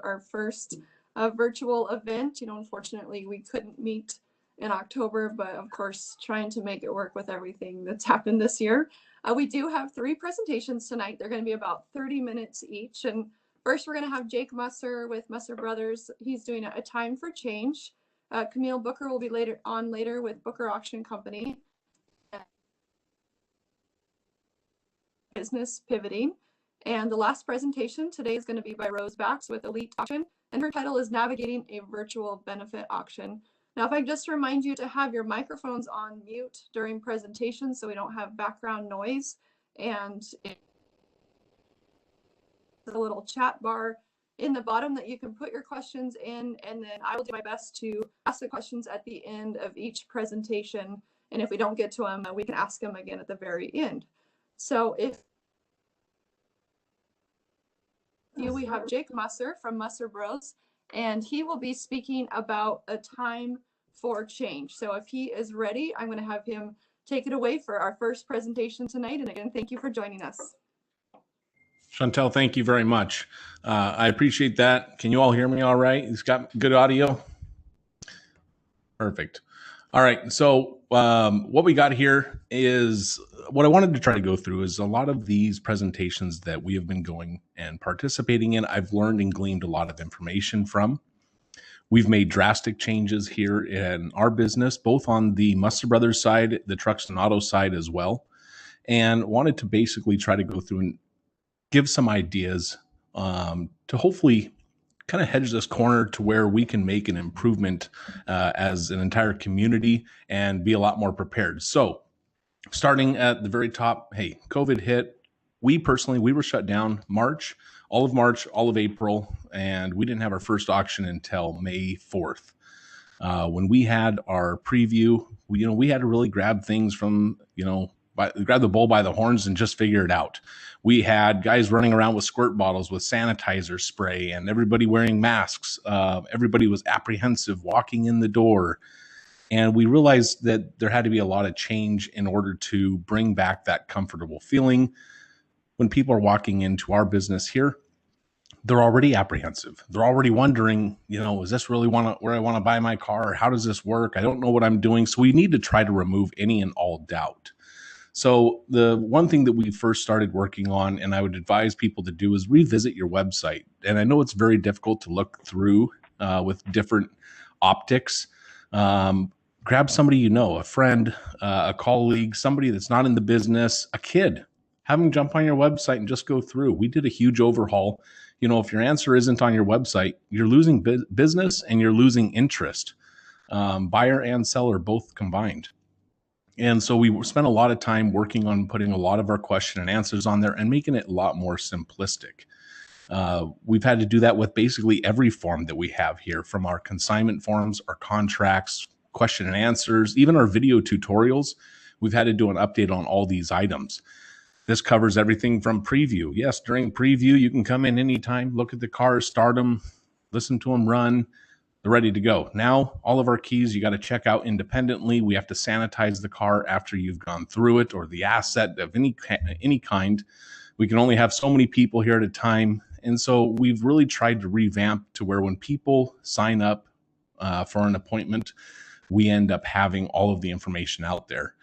our first virtual event. Unfortunately, we couldn't meet in October, but of course, trying to make it work with everything that's happened this year. We do have 3 presentations tonight. They're going to be about 30 minutes each. And first, we're going to have Jake Musser with Musser Brothers. He's doing a time for change. Camille Booker will be later with Booker Auction Company. Business pivoting. And the last presentation today is going to be by Rose Bax with Elite Auction, and her title is Navigating a Virtual Benefit Auction. Now, if I just remind you to have your microphones on mute during presentations so we don't have background noise, and a little chat bar in the bottom that you can put your questions in, and then I will do my best to ask the questions at the end of each presentation. And if we don't get to them, we can ask them again at the very end. So we have Jake Musser from Musser Bros, and he will be speaking about a time for change. So if he is ready, I'm going to have him take it away for our first presentation tonight. And again, thank you for joining us. Chantel, thank you very much. I appreciate that. Can you all hear me all right? It's got good audio? Perfect. All right. So what we got here is what I wanted to try to go through is a lot of these presentations that we have been going and participating in. I've learned and gleaned a lot of information from. We've made drastic changes here in our business, both on the Musser Brothers side, the trucks and auto side as well, and wanted to basically try to go through and give some ideas to hopefully kind of hedge this corner to where we can make an improvement as an entire community and be a lot more prepared. So starting at the very top, hey, COVID hit. We were shut down March, all of April, and we didn't have our first auction until May 4th. When we had our preview, we had to really grab things from, grab the bull by the horns and just figure it out. We had guys running around with squirt bottles with sanitizer spray and everybody wearing masks. Everybody was apprehensive walking in the door. And we realized that there had to be a lot of change in order to bring back that comfortable feeling. When people are walking into our business here, they're already apprehensive. They're already wondering, is this really where I want to buy my car? Or how does this work? I don't know what I'm doing. So we need to try to remove any and all doubt. So the one thing that we first started working on, and I would advise people to do, is revisit your website. And I know it's very difficult to look through with different optics. Grab somebody a friend, a colleague, somebody that's not in the business, a kid. Have them jump on your website and just go through. We did a huge overhaul. If your answer isn't on your website, you're losing business and you're losing interest, buyer and seller both combined. And so we spent a lot of time working on putting a lot of our question and answers on there and making it a lot more simplistic. We've had to do that with basically every form that we have here, from our consignment forms, our contracts, question and answers, even our video tutorials. We've had to do an update on all these items. This covers everything from preview. Yes, during preview, you can come in anytime, look at the cars, start them, listen to them run. They're ready to go. Now, all of our keys, you got to check out independently. We have to sanitize the car after you've gone through it, or the asset of any kind. We can only have so many people here at a time. And so we've really tried to revamp to where when people sign up for an appointment, we end up having all of the information out there.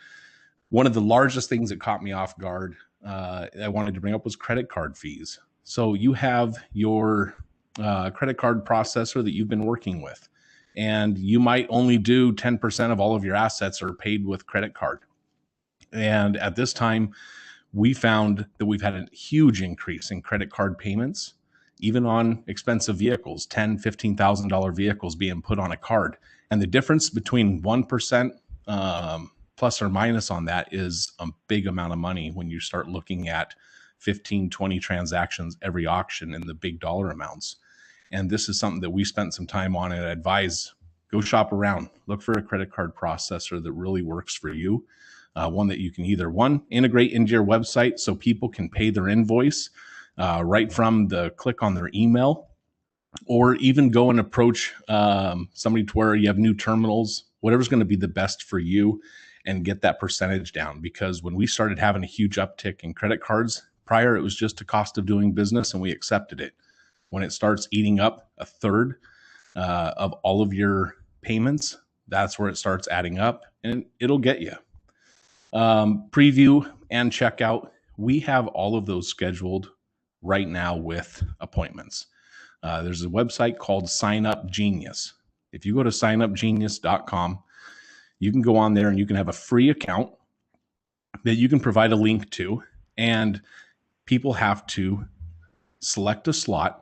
One of the largest things that caught me off guard I wanted to bring up was credit card fees. So you have your credit card processor that you've been working with, and you might only do 10% of all of your assets are paid with credit card. And at this time, we found that we've had a huge increase in credit card payments, even on expensive vehicles, $10,000, $15,000 vehicles being put on a card. And the difference between 1% plus or minus on that is a big amount of money when you start looking at 15, 20 transactions every auction and the big dollar amounts. And this is something that we spent some time on, and I advise, go shop around, look for a credit card processor that really works for you. One that you can either, integrate into your website so people can pay their invoice right from the click on their email, or even go and approach somebody to where you have new terminals, whatever's going to be the best for you, and get that percentage down. Because when we started having a huge uptick in credit cards, prior it was just a cost of doing business and we accepted it. When it starts eating up a third of all of your payments, that's where it starts adding up, and it'll get you. Preview and checkout, we have all of those scheduled right now with appointments. There's a website called Sign Up Genius. If you go to signupgenius.com, you can go on there and you can have a free account that you can provide a link to, and people have to select a slot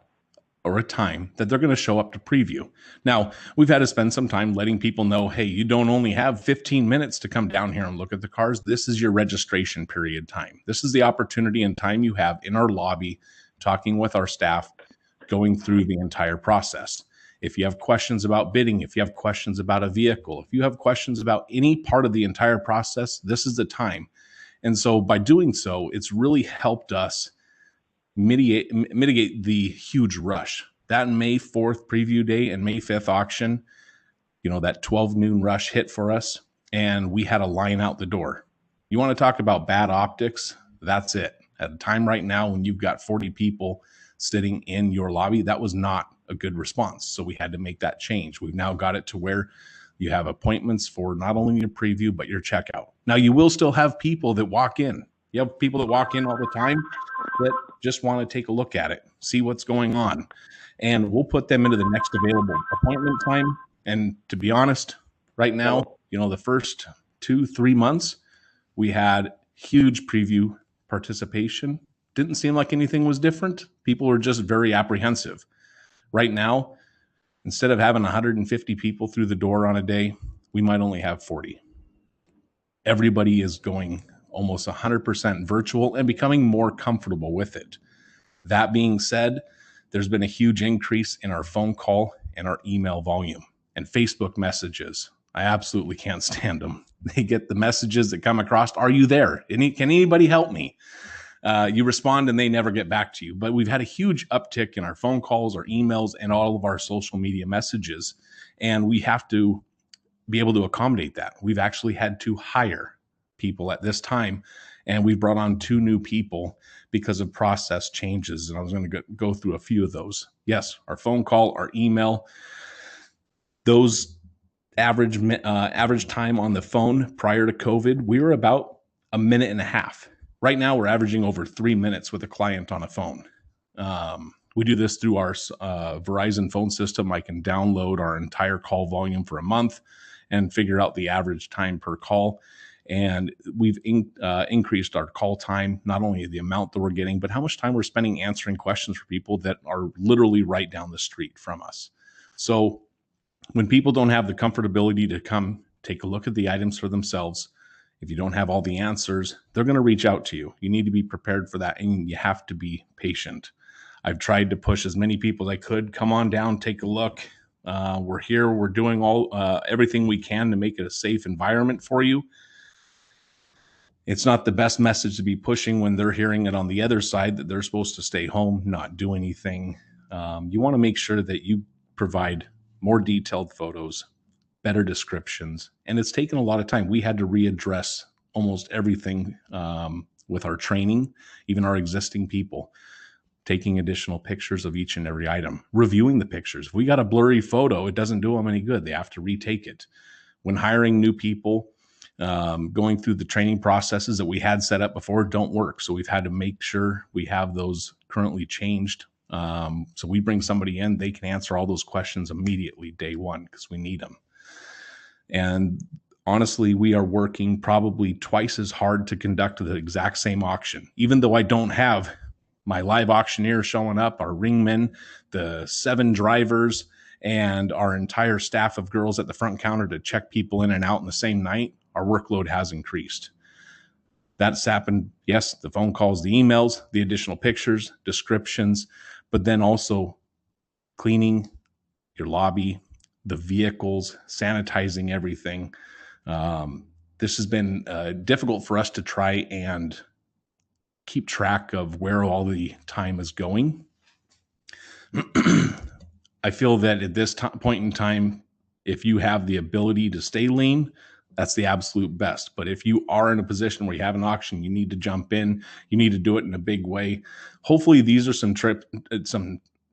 or a time that they're going to show up to preview. Now, we've had to spend some time letting people know, hey, you don't only have 15 minutes to come down here and look at the cars. This is your registration period time. This is the opportunity and time you have in our lobby, talking with our staff, going through the entire process. If you have questions about bidding, if you have questions about a vehicle, if you have questions about any part of the entire process, this is the time. And so by doing so, it's really helped us mitigate the huge rush. That May 4th preview day and May 5th auction, that 12 noon rush hit for us, and we had a line out the door. You want to talk about bad optics? That's it. At a time right now when you've got 40 people sitting in your lobby, that was not a good response. So we had to make that change. We've now got it to where you have appointments for not only your preview, but your checkout. Now, you will still have people that walk in. You have people that walk in all the time that just want to take a look at it, see what's going on. And we'll put them into the next available appointment time. And to be honest, right now, the first 2-3 months, we had huge preview participation. Didn't seem like anything was different. People were just very apprehensive. Right now, instead of having 150 people through the door on a day, we might only have 40. Everybody is going almost 100% virtual and becoming more comfortable with it. That being said, there's been a huge increase in our phone call and our email volume and Facebook messages. I absolutely can't stand them. They get the messages that come across, are you there? Can anybody help me? You respond and they never get back to you. But we've had a huge uptick in our phone calls, our emails, and all of our social media messages. And we have to be able to accommodate that. We've actually had to hire people at this time, and we've brought on 2 new people because of process changes. And I was going to go through a few of those. Yes, our phone call, our email, those average time on the phone prior to COVID, we were about a minute and a half. Right now, we're averaging over 3 minutes with a client on a phone. We do this through our Verizon phone system. I can download our entire call volume for a month and figure out the average time per call. And we've increased our call time, not only the amount that we're getting, but how much time we're spending answering questions for people that are literally right down the street from us. So when people don't have the comfortability to come take a look at the items for themselves, if you don't have all the answers, they're going to reach out to you. You need to be prepared for that, and you have to be patient. I've tried to push as many people as I could. Come on down, take a look. We're here. We're doing everything we can to make it a safe environment for you. It's not the best message to be pushing when they're hearing it on the other side that they're supposed to stay home, not do anything. You want to make sure that you provide more detailed photos, better descriptions, and it's taken a lot of time. We had to readdress almost everything with our training, even our existing people, taking additional pictures of each and every item, reviewing the pictures. If we got a blurry photo, it doesn't do them any good. They have to retake it. When hiring new people, going through the training processes that we had set up before don't work. So we've had to make sure we have those currently changed. So we bring somebody in, they can answer all those questions immediately day one because we need them. And honestly, we are working probably twice as hard to conduct the exact same auction. Even though I don't have my live auctioneer showing up, our ringmen, the 7 drivers, and our entire staff of girls at the front counter to check people in and out in the same night, our workload has increased. That's happened, yes, the phone calls, the emails, the additional pictures, descriptions, but then also cleaning your lobby, the vehicles, sanitizing everything. This has been difficult for us to try and keep track of where all the time is going. I feel that at this point in time, if you have the ability to stay lean, that's the absolute best. But if you are in a position where you have an auction, you need to jump in, you need to do it in a big way. Hopefully these are some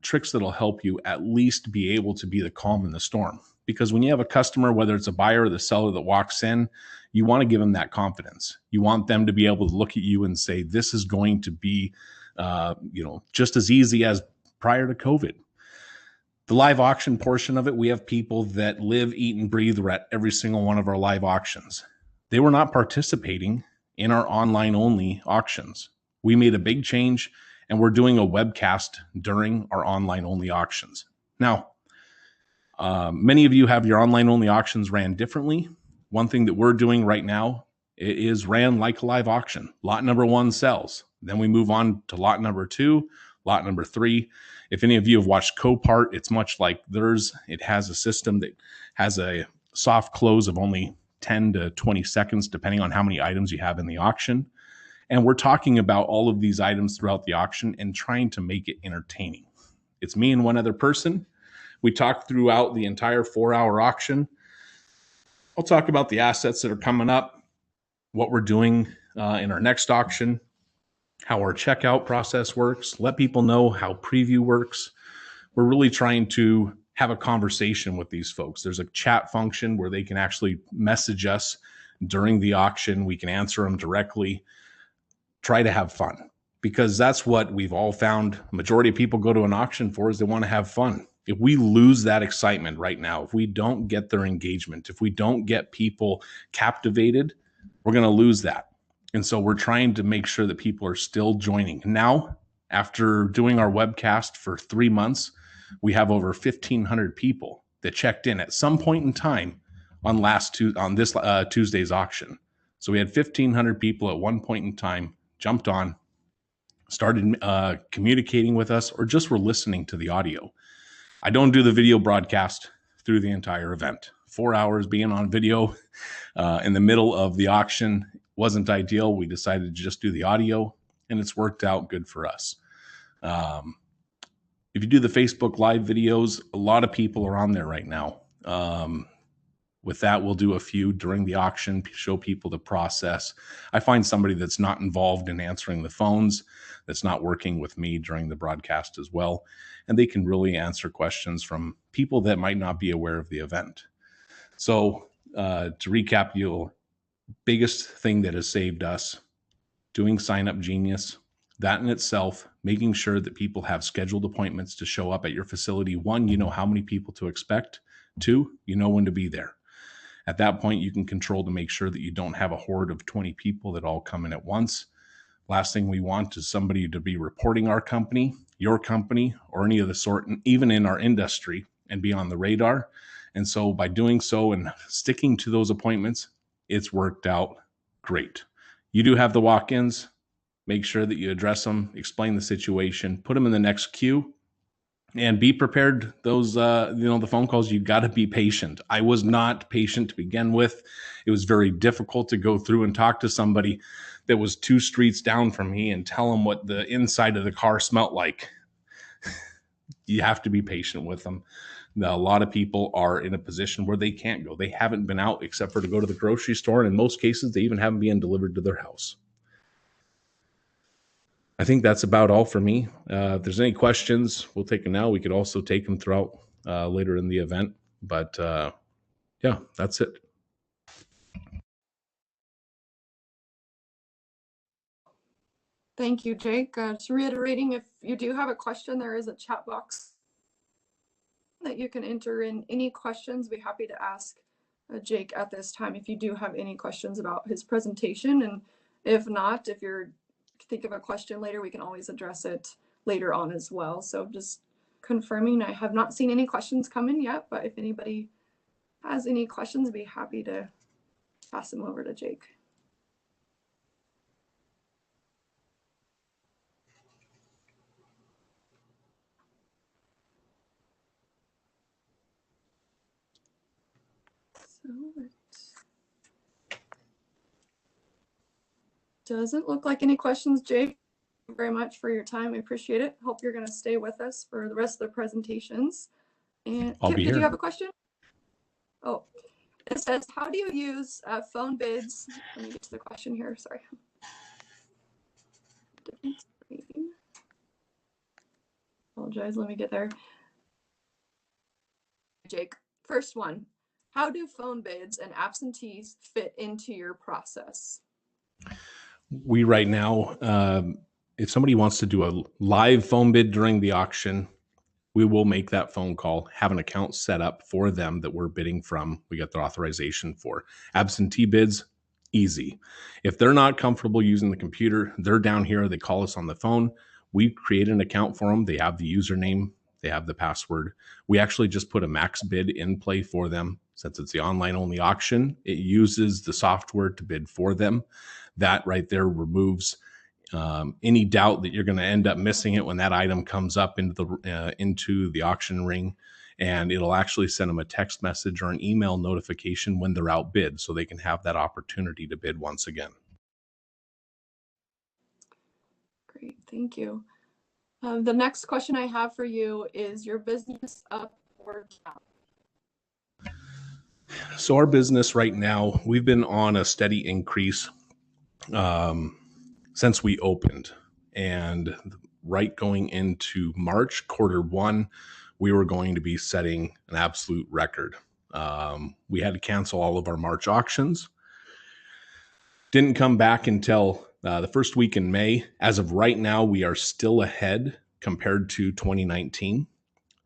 tricks that'll help you at least be able to be the calm in the storm. Because when you have a customer, whether it's a buyer or the seller that walks in, you want to give them that confidence. You want them to be able to look at you and say, this is going to be, just as easy as prior to COVID. The live auction portion of it, we have people that live, eat, and breathe. We're at every single one of our live auctions. They were not participating in our online only auctions. We made a big change and we're doing a webcast during our online only auctions. Now, many of you have your online only auctions ran differently. One thing that we're doing right now is ran like a live auction. Lot number 1 sells. Then we move on to lot number 2, lot number 3. If any of you have watched Copart, it's much like theirs. It has a system that has a soft close of only 10 to 20 seconds, depending on how many items you have in the auction. And we're talking about all of these items throughout the auction and trying to make it entertaining. It's me and one other person. We talk throughout the entire 4-hour auction. I'll talk about the assets that are coming up, what we're doing in our next auction, how our checkout process works, let people know how preview works. We're really trying to have a conversation with these folks. There's a chat function where they can actually message us during the auction. We can answer them directly. Try to have fun, because that's what we've all found. Majority of people go to an auction for is they want to have fun. If we lose that excitement right now, if we don't get their engagement, if we don't get people captivated, we're going to lose that. And so we're trying to make sure that people are still joining. Now, after doing our webcast for 3 months, we have over 1,500 people that checked in at some point in time on this Tuesday's auction. So we had 1,500 people at one point in time jumped on, started communicating with us, or just were listening to the audio. I don't do the video broadcast through the entire event. 4 hours being on video in the middle of the auction wasn't ideal. We decided to just do the audio, and it's worked out good for us. If you do the Facebook Live videos, a lot of people are on there right now. With that, we'll do a few during the auction, show people the process. I find somebody that's not involved in answering the phones, that's not working with me during the broadcast as well, and they can really answer questions from people that might not be aware of the event. So to recap, biggest thing that has saved us, doing Sign Up Genius, that in itself, making sure that people have scheduled appointments to show up at your facility. 1, you know how many people to expect. 2, you know when to be there. At that point, you can control to make sure that you don't have a horde of 20 people that all come in at once. Last thing we want is somebody to be reporting our company, your company, or any of the sort, and even in our industry, and be on the radar. And so by doing so and sticking to those appointments, it's worked out great. You do have the walk-ins. Make sure that you address them, explain the situation, put them in the next queue, and be prepared. Those, the phone calls, you got to be patient. I was not patient to begin with. It was very difficult to go through and talk to somebody that was 2 streets down from me and tell them what the inside of the car smelled like. You have to be patient with them. Now, a lot of people are in a position where they can't go. They haven't been out except for to go to the grocery store. And in most cases, they even haven't been delivered to their house. I think that's about all for me. If there's any questions, we'll take them now. We could also take them throughout later in the event. But yeah, that's it. Thank you, Jake. Just reiterating, if you do have a question, there is a chat box that you can enter in any questions. Be happy to ask Jake at this time if you do have any questions about his presentation. And if not, if you're think of a question later, we can always address it later on as well. So just confirming, I have not seen any questions come in yet, but if anybody has any questions, I'd be happy to pass them over to Jake. So it doesn't look like any questions, Jake. Thank you very much for your time. I appreciate it. Hope you're going to stay with us for the rest of the presentations. And I'll Kip, be did here. you have a question? Oh, it says, how do you use phone bids? Let me get to the question here. Sorry. Apologize, let me get there. Jake, first one. How do phone bids and absentees fit into your process? We right now, if somebody wants to do a live phone bid during the auction, we will make that phone call, have an account set up for them that we're bidding from. We get their authorization for. Absentee bids, easy. If they're not comfortable using the computer, they're down here, they call us on the phone. We create an account for them. They have the username, they have the password. We actually just put a max bid in play for them. Since it's the online only auction, it uses the software to bid for them. That right there removes any doubt that you're going to end up missing it when that item comes up into the auction ring, and it'll actually send them a text message or an email notification when they're outbid, so they can have that opportunity to bid once again. Great, thank you. The next question I have for you is your business up or down? So our business right now, we've been on a steady increase since we opened, and right going into March quarter 1, we were going to be setting an absolute record. We had to cancel all of our March auctions. Didn't come back until the first week in May. As of right now, we are still ahead compared to 2019.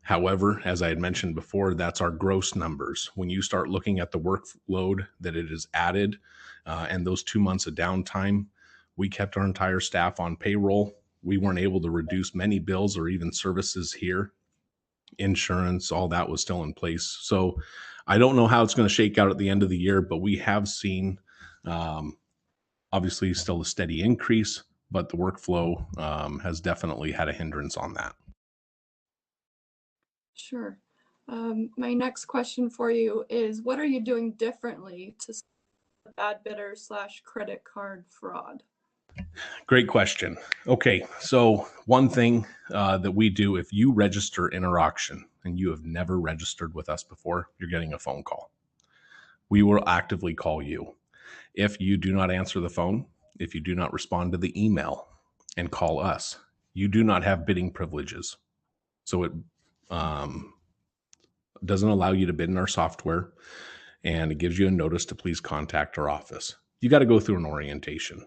However, as I had mentioned before, that's our gross numbers. When you start looking at the workload that it is added and those 2 months of downtime, we kept our entire staff on payroll. We weren't able to reduce many bills or even services here. Insurance, all that was still in place. So I don't know how it's going to shake out at the end of the year, but we have seen obviously still a steady increase, but the workflow has definitely had a hindrance on that. Sure. My next question for you is, what are you doing differently to stop the bad bidder / credit card fraud? Great question. Okay, so one thing that we do, if you register in our auction and you have never registered with us before, you're getting a phone call. We will actively call you. If you do not answer the phone, if you do not respond to the email and call us, you do not have bidding privileges. So it doesn't allow you to bid in our software, and it gives you a notice to please contact our office. You got to go through an orientation.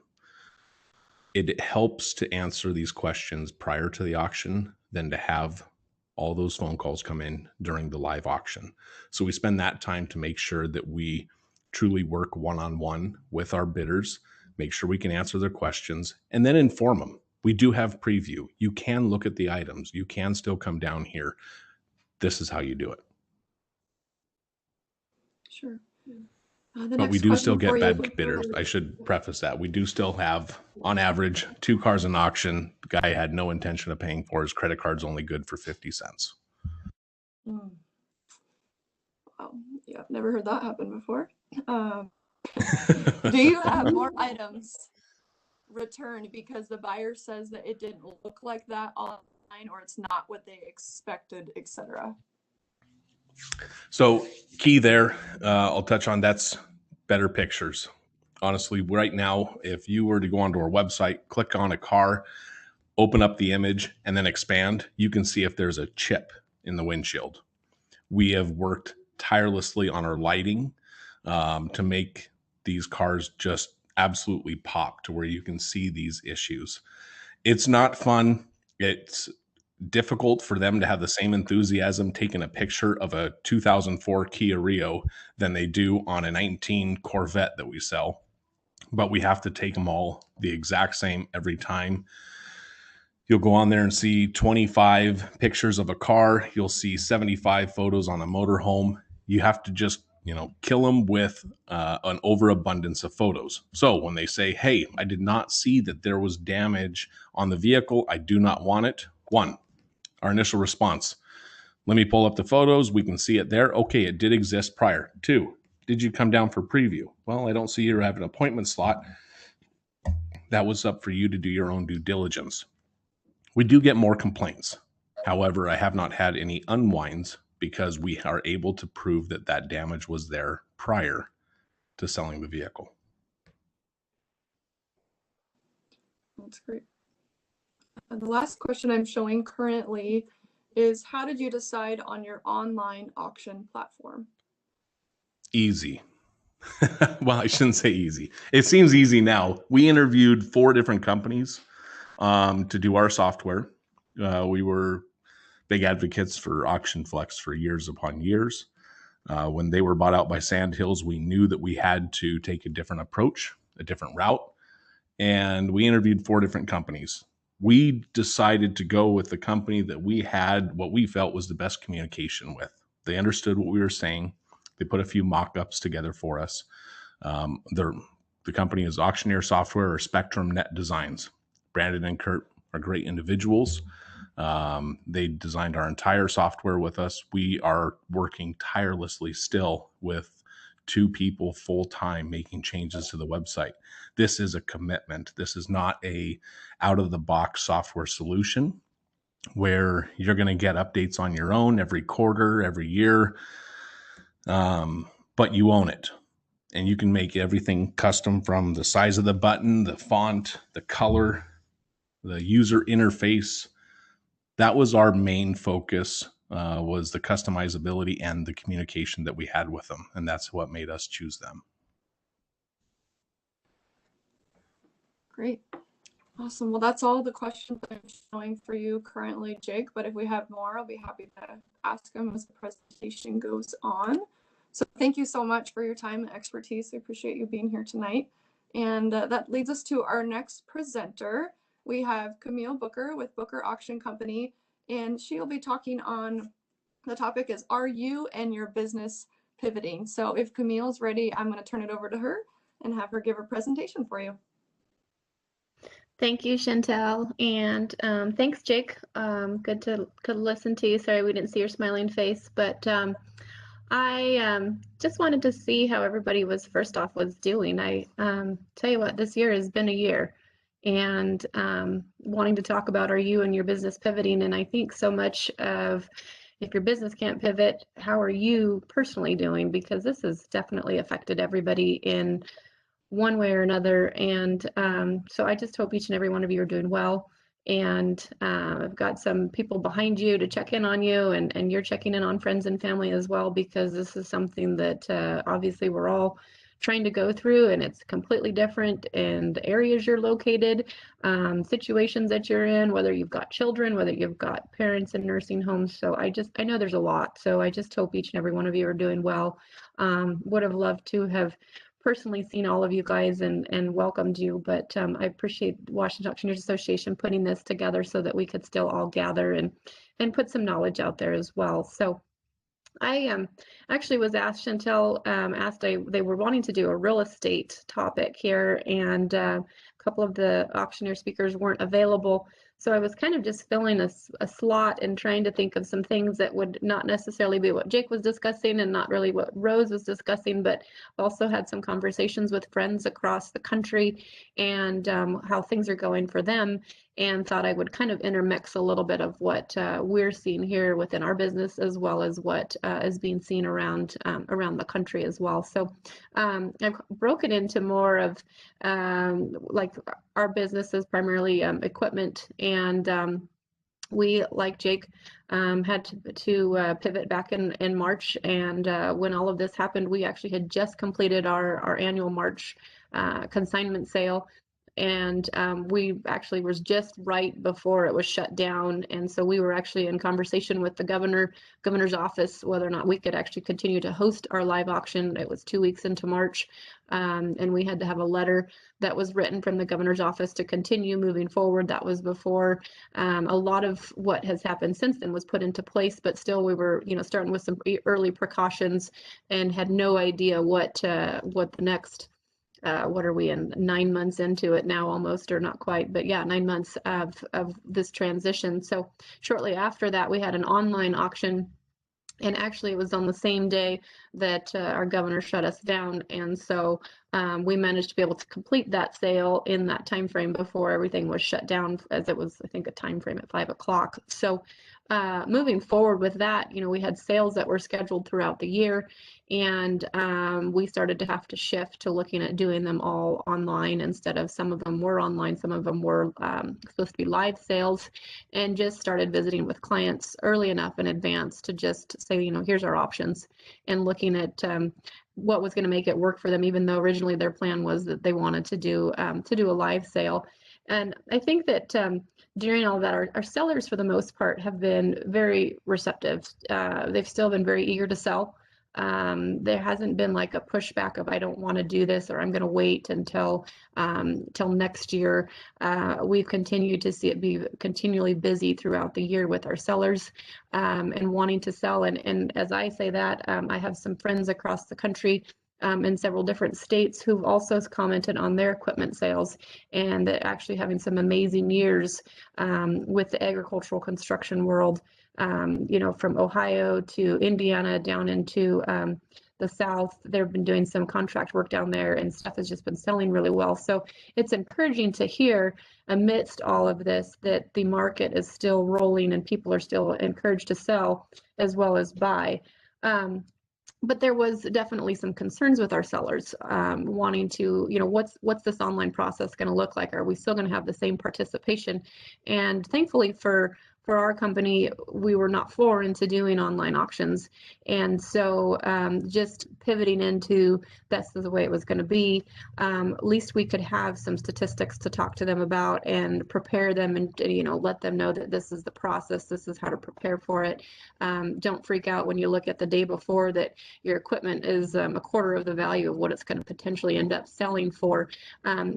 It helps to answer these questions prior to the auction than to have all those phone calls come in during the live auction. So we spend that time to make sure that we truly work one-on-one with our bidders, make sure we can answer their questions, and then inform them. We do have preview. You can look at the items. You can still come down here. This is how you do it. Sure. But we do still get bad bidders. I should preface that. We do still have, on average, 2 cars in auction. The guy had no intention of paying for his credit card's only good for 50 cents. Wow. Yeah, I've never heard that happen before. Do you have more items returned because the buyer says that it didn't look like that online, or it's not what they expected, etc.? So key there, I'll touch on, that's better pictures. Honestly, right now, if you were to go onto our website, click on a car, open up the image, and then expand, you can see if there's a chip in the windshield. We have worked tirelessly on our lighting to make these cars just absolutely pop to where you can see these issues. It's not fun. It's difficult for them to have the same enthusiasm taking a picture of a 2004 Kia Rio than they do on a 19 Corvette that we sell. But we have to take them all the exact same every time. You'll go on there and see 25 pictures of a car. You'll see 75 photos on a motorhome. You have to just, kill them with an overabundance of photos. So when they say, hey, I did not see that there was damage on the vehicle, I do not want it. 1, our initial response, let me pull up the photos. We can see it there. Okay, it did exist prior. 2, did you come down for preview? Well, I don't see you have an appointment slot. That was up for you to do your own due diligence. We do get more complaints. However, I have not had any unwinds because we are able to prove that that damage was there prior to selling the vehicle. That's great. And the last question I'm showing currently is how did you decide on your online auction platform? Easy. Well, I shouldn't say easy. It seems easy now. We interviewed 4 different companies to do our software. We were big advocates for Auction Flex for years upon years. When they were bought out by Sandhills, we knew that we had to take a different approach, a different route, and we interviewed 4 different companies. We decided to go with the company that we had what we felt was the best communication with. They understood what we were saying. They put a few mock-ups together for us. The company is Auctioneer Software or Spectrum Net Designs. Brandon and Kurt are great individuals. They designed our entire software with us. We are working tirelessly still with 2 people full time making changes to the website. This is a commitment. This is not a out of the box software solution where you're going to get updates on your own every quarter, every year. But you own it. And you can make everything custom from the size of the button, the font, the color, the user interface. That was our main focus, was the customizability and the communication that we had with them. And that's what made us choose them. Great. Awesome. Well, that's all the questions I'm showing for you currently, Jake. But if we have more, I'll be happy to ask them as the presentation goes on. So thank you so much for your time and expertise. I appreciate you being here tonight. And that leads us to our next presenter. We have Camille Booker with Booker Auction Company, and she'll be talking on, the topic is, are you and your business pivoting? So if Camille's ready, I'm going to turn it over to her and have her give her presentation for you. Thank you, Chantel, and thanks, Jake. Good to listen to you. Sorry we didn't see your smiling face, but I just wanted to see how everybody was doing. I tell you what, this year has been a year, and wanting to talk about are you and your business pivoting, and I think so much of, if your business can't pivot, how are you personally doing? Because this has definitely affected everybody in one way or another. And so I just hope each and every one of you are doing well. And I've got some people behind you to check in on you, and you're checking in on friends and family as well, because this is something that obviously we're all trying to go through, and it's completely different in the areas you're located, situations that you're in, whether you've got children, whether you've got parents in nursing homes. So I know there's a lot. So I just hope each and every one of you are doing well. Would have loved to have personally seen all of you guys and welcomed you, but I appreciate Washington Auctioneers Association putting this together so that we could still all gather and put some knowledge out there as well. So I actually was asked, Chantel they were wanting to do a real estate topic here, and a couple of the auctioneer speakers weren't available. So I was kind of just filling a slot and trying to think of some things that would not necessarily be what Jake was discussing and not really what Rose was discussing, but also had some conversations with friends across the country and how things are going for them, and thought I would kind of intermix a little bit of what we're seeing here within our business, as well as what is being seen around the country as well. So I've broken into more of like our business is primarily equipment, and we, like Jake, had to pivot back in March, and when all of this happened, we actually had just completed our annual March consignment sale. And we actually was just right before it was shut down, and so we were actually in conversation with the governor's office whether or not we could actually continue to host our live auction. It was 2 weeks into March, and we had to have a letter that was written from the governor's office to continue moving forward. That was before a lot of what has happened since then was put into place, but still we were, starting with some early precautions and had no idea what the next. What are we in, 9 months into it now almost, or not quite, but yeah, 9 months of this transition. So shortly after that, we had an online auction, and actually it was on the same day that our governor shut us down. And so we managed to be able to complete that sale in that time frame before everything was shut down, as it was, I think, a time frame at 5 o'clock. So moving forward with that, we had sales that were scheduled throughout the year, and we started to have to shift to looking at doing them all online instead of, some of them were online, some of them were supposed to be live sales, and just started visiting with clients early enough in advance to just say, here's our options, and looking at what was going to make it work for them, even though originally their plan was that they wanted to do a live sale. And I think that during all that, our sellers, for the most part, have been very receptive. They've still been very eager to sell. There hasn't been like a pushback of, I don't want to do this, or I'm going to wait until next year. We've continued to see it be continually busy throughout the year with our sellers and wanting to sell. And as I say that, I have some friends across the country in several different states who've also commented on their equipment sales, and actually having some amazing years with the agricultural construction world, from Ohio to Indiana down into the South. They've been doing some contract work down there, and stuff has just been selling really well. So it's encouraging to hear, amidst all of this, that the market is still rolling and people are still encouraged to sell as well as buy. But there was definitely some concerns with our sellers wanting to, what's this online process going to look like? Are we still going to have the same participation? And thankfully for our company, we were not foreign to doing online auctions. And so just pivoting into that's the way it was going to be, at least we could have some statistics to talk to them about and prepare them, and let them know that this is the process, this is how to prepare for it. Don't freak out when you look at the day before that your equipment is a quarter of the value of what it's going to potentially end up selling for.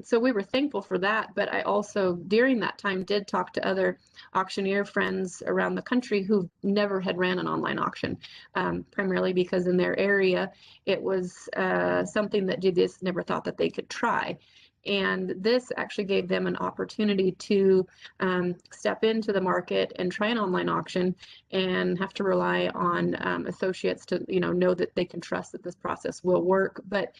So we were thankful for that, but I also during that time did talk to other auctioneer friends around the country who never had ran an online auction, primarily because in their area it was something that they just never thought that they could try. And this actually gave them an opportunity to step into the market and try an online auction, and have to rely on associates to know that they can trust that this process will work. But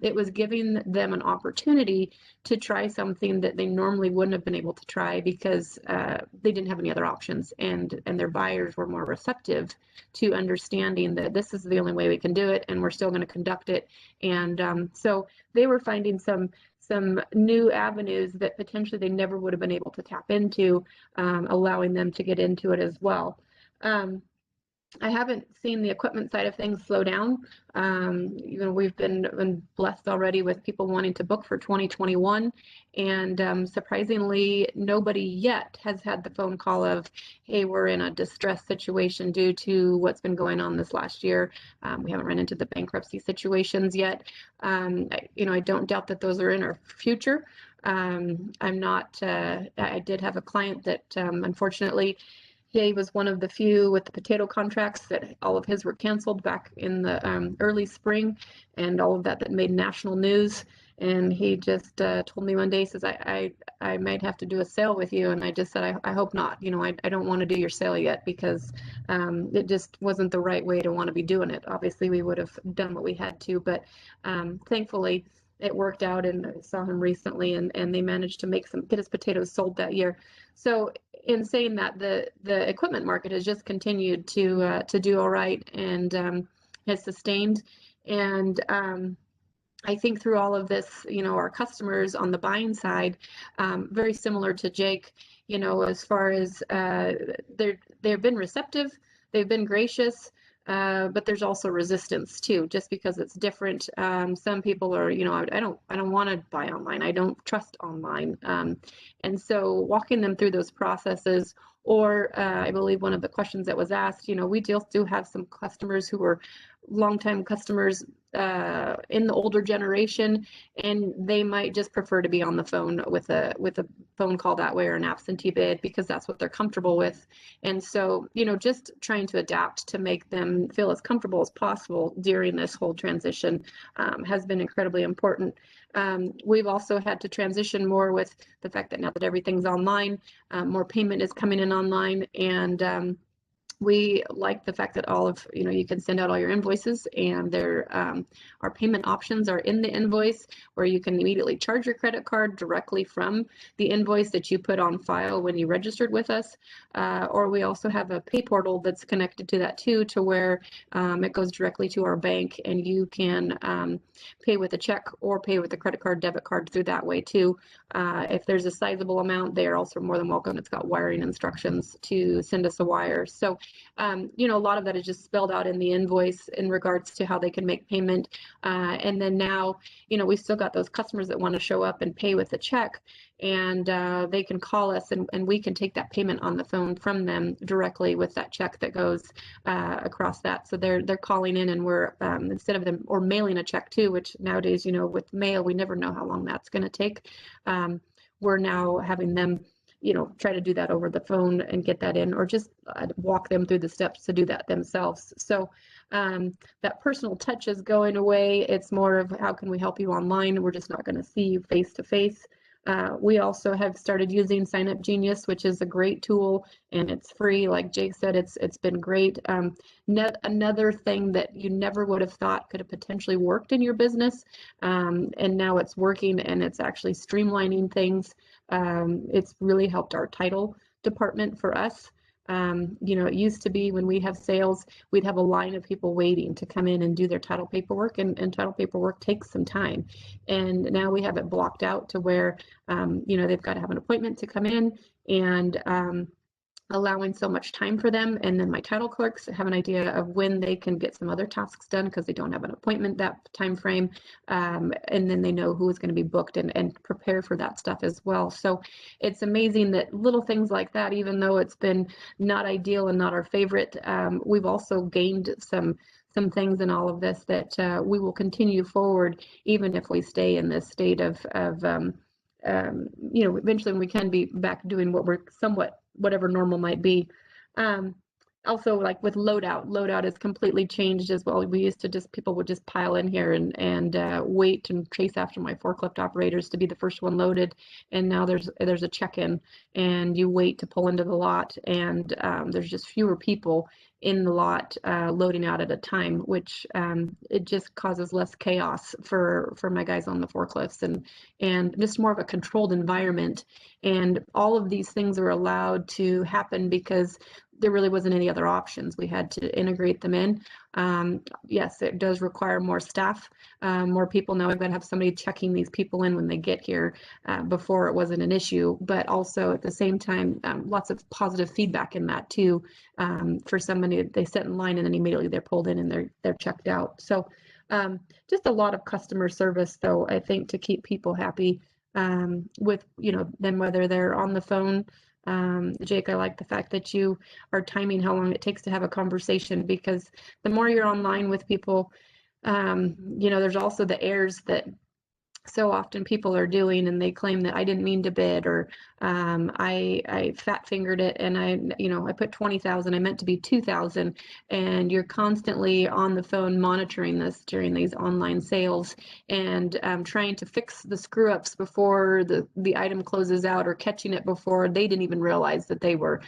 it was giving them an opportunity to try something that they normally wouldn't have been able to try, because they didn't have any other options, and their buyers were more receptive to understanding that this is the only way we can do it, and we're still going to conduct it. And so they were finding some new avenues that potentially they never would have been able to tap into, allowing them to get into it as well. I haven't seen the equipment side of things slow down. We've been blessed already with people wanting to book for 2021, and surprisingly, nobody yet has had the phone call of, hey, we're in a distressed situation due to what's been going on this last year. We haven't run into the bankruptcy situations yet. I don't doubt that those are in our future. I did have a client that unfortunately, he was one of the few with the potato contracts that all of his were canceled back in the early spring, and all of that made national news. And he just told me one day, he says, I might have to do a sale with you. And I just said, I hope not. I don't want to do your sale yet, because it just wasn't the right way to want to be doing it. Obviously, we would have done what we had to, but thankfully it worked out, and I saw him recently, and they managed to get his potatoes sold that year. So in saying that, the equipment market has just continued to do all right, and has sustained. And I think through all of this, our customers on the buying side, very similar to Jake, as far as they've been receptive, they've been gracious. But there's also resistance too, just because it's different. Some people are, I don't want to buy online. I don't trust online. And so walking them through those processes, or I believe one of the questions that was asked, we do have some customers who were longtime customers in the older generation, and they might just prefer to be on the phone with a phone call that way, or an absentee bid, because that's what they're comfortable with. And so, just trying to adapt to make them feel as comfortable as possible during this whole transition has been incredibly important. We've also had to transition more with the fact that now that everything's online, more payment is coming in online, and We like the fact that all of, you can send out all your invoices, and our payment options are in the invoice, where you can immediately charge your credit card directly from the invoice that you put on file when you registered with us. Or we also have a pay portal that's connected to that too, to where it goes directly to our bank, and you can pay with a check or pay with a credit card, debit card through that way too. If there's a sizable amount, they are also more than welcome. It's got wiring instructions to send us a wire. So a lot of that is just spelled out in the invoice in regards to how they can make payment. And then now, we've still got those customers that want to show up and pay with a check, and they can call us, and we can take that payment on the phone from them directly with that check that goes across that. So they're calling in, and we're instead of them, or mailing a check too, which nowadays, with mail, we never know how long that's going to take. We're now having them try to do that over the phone and get that in, or just walk them through the steps to do that themselves. So that personal touch is going away. It's more of, how can we help you online? We're just not going to see you face to face. We also have started using Sign Up Genius, which is a great tool, and it's free. Like Jake said, it's been great. Another thing that you never would have thought could have potentially worked in your business, and now it's working, and it's actually streamlining things. It's really helped our title department for us. It used to be when we have sales, we'd have a line of people waiting to come in and do their title paperwork, and title paperwork takes some time. And now we have it blocked out to where, they've got to have an appointment to come in, and allowing so much time for them. And then my title clerks have an idea of when they can get some other tasks done, because they don't have an appointment that time frame. And then they know who is going to be booked, and prepare for that stuff as well. So it's amazing that little things like that, even though it's been not ideal and not our favorite, we've also gained some things in all of this that we will continue forward, even if we stay in this state of eventually when we can be back doing what we're whatever normal might be. Also, like with loadout has completely changed as well. We used to people would just pile in here and wait and chase after my forklift operators to be the first one loaded. And now there's a check-in, and you wait to pull into the lot, and there's just fewer people in the lot loading out at a time, which it just causes less chaos for my guys on the forklifts, and just more of a controlled environment. And all of these things are allowed to happen because there really wasn't any other options. We had to integrate them in. Yes, it does require more staff, more people. Now we've got to have somebody checking these people in when they get here. Before, it wasn't an issue, but also at the same time, lots of positive feedback in that too. For somebody, they sit in line and then immediately they're pulled in and they're checked out. So just a lot of customer service, though, I think, to keep people happy with, then whether they're on the phone. Jake, I like the fact that you are timing how long it takes to have a conversation, because the more you're online with people, there's also the errors that so often people are doing, and they claim that I didn't mean to bid, or I fat fingered it, and I put 20,000, I meant to be 2,000, and you're constantly on the phone monitoring this during these online sales, and trying to fix the screw ups before the item closes out, or catching it before they didn't even realize that they were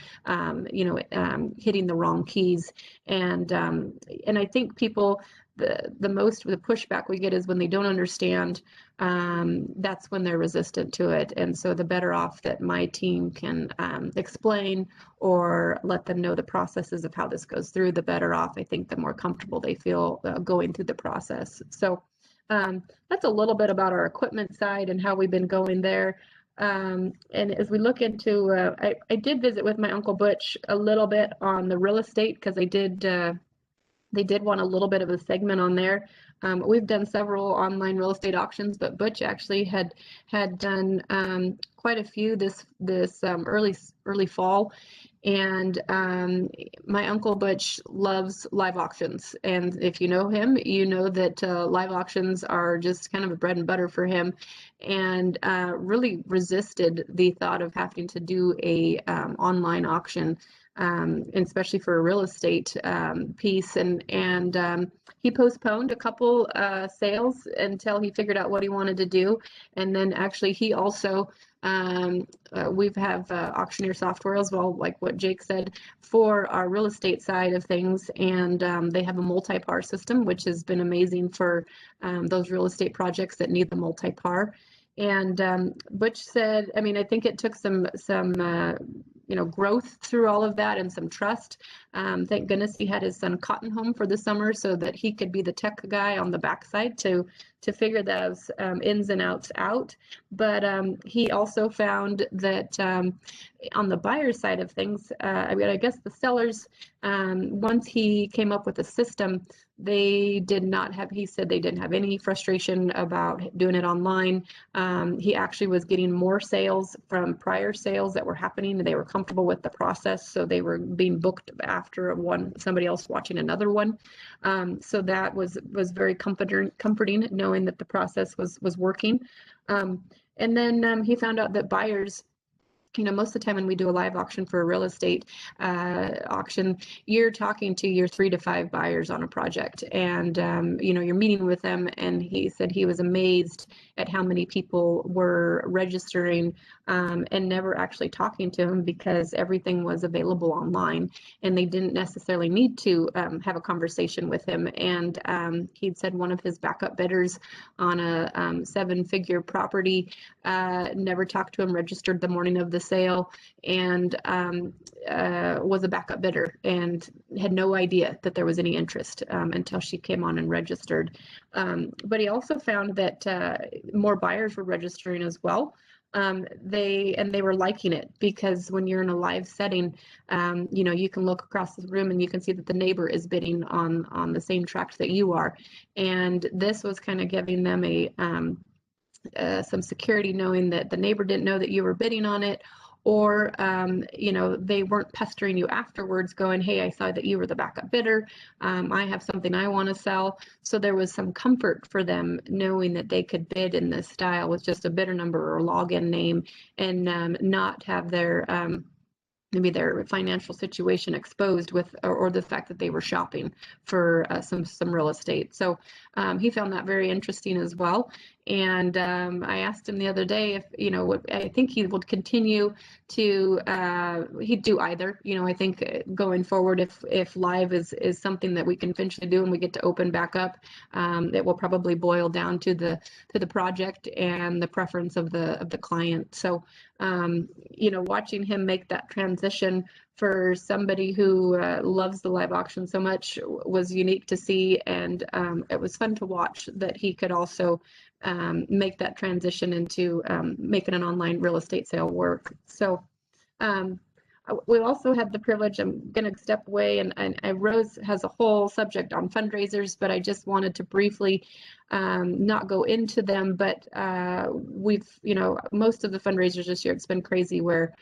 hitting the wrong keys. And I think people, the most of the pushback we get is when they don't understand. That's when they're resistant to it. And so the better off that my team can explain or let them know the processes of how this goes through, the better off, I think, the more comfortable they feel going through the process. So that's a little bit about our equipment side and how we've been going there. And as we look into, I did visit with my Uncle Butch a little bit on the real estate, because they did want a little bit of a segment on there. We've done several online real estate auctions, but Butch actually had done quite a few this early fall. And my Uncle Butch loves live auctions. And if you know him, you know that live auctions are just kind of a bread and butter for him, and really resisted the thought of having to do a online auction. especially for a real estate piece. And he postponed a couple sales until he figured out what he wanted to do. And then actually he also we have Auctioneer software as well, like what Jake said, for our real estate side of things. And they have a multi-par system, which has been amazing for those real estate projects that need the multi-par. And Butch said, I mean, I think it took some growth through all of that and some trust. Thank goodness he had his son Cotton home for the summer so that he could be the tech guy on the backside to figure those ins and outs out. But he also found that on the buyer side of things, I mean, I guess the sellers, once he came up with a system, they did not have, he said they didn't have any frustration about doing it online. He actually was getting more sales from prior sales that were happening, and they were comfortable with the process, so they were being booked after somebody else watching another one. So that was very comforting knowing that the process was working. And then he found out that buyers, most of the time when we do a live auction for a real estate auction, you're talking to your 3 to 5 buyers on a project, and you're meeting with them. And he said he was amazed at how many people were registering and never actually talking to him because everything was available online, and they didn't necessarily need to have a conversation with him. And he'd said one of his backup bidders on a 7-figure property never talked to him, registered the morning of the sale, and was a backup bidder and had no idea that there was any interest until she came on and registered. But he also found that more buyers were registering as well. They were liking it because when you're in a live setting, you can look across the room and you can see that the neighbor is bidding on the same tract that you are. And this was kind of giving them some security, knowing that the neighbor didn't know that you were bidding on it, or they weren't pestering you afterwards going, hey, I saw that you were the backup bidder, I have something I want to sell. So there was some comfort for them knowing that they could bid in this style with just a bidder number or login name, and not have their maybe their financial situation exposed with, or the fact that they were shopping for some real estate. So he found that very interesting as well. And I asked him the other day if, I think he would continue to, he'd do either. I think going forward, if live is something that we can eventually do and we get to open back up, it will probably boil down to the project and the preference of the client. So, watching him make that transition for somebody who loves the live auction so much was unique to see, and it was fun to watch that he could also make that transition into making an online real estate sale work. So we also had the privilege, I'm going to step away, and Rose has a whole subject on fundraisers, but I just wanted to briefly not go into them. But we've, most of the fundraisers this year, it's been crazy where,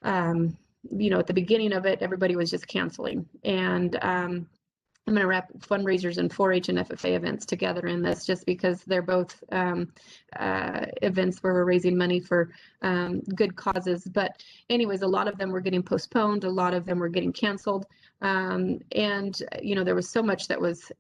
at the beginning of it, everybody was just canceling. And I'm going to wrap fundraisers and 4-H and FFA events together in this, just because they're both events where we're raising money for good causes. But anyways, a lot of them were getting postponed. A lot of them were getting canceled. And, there was so much that was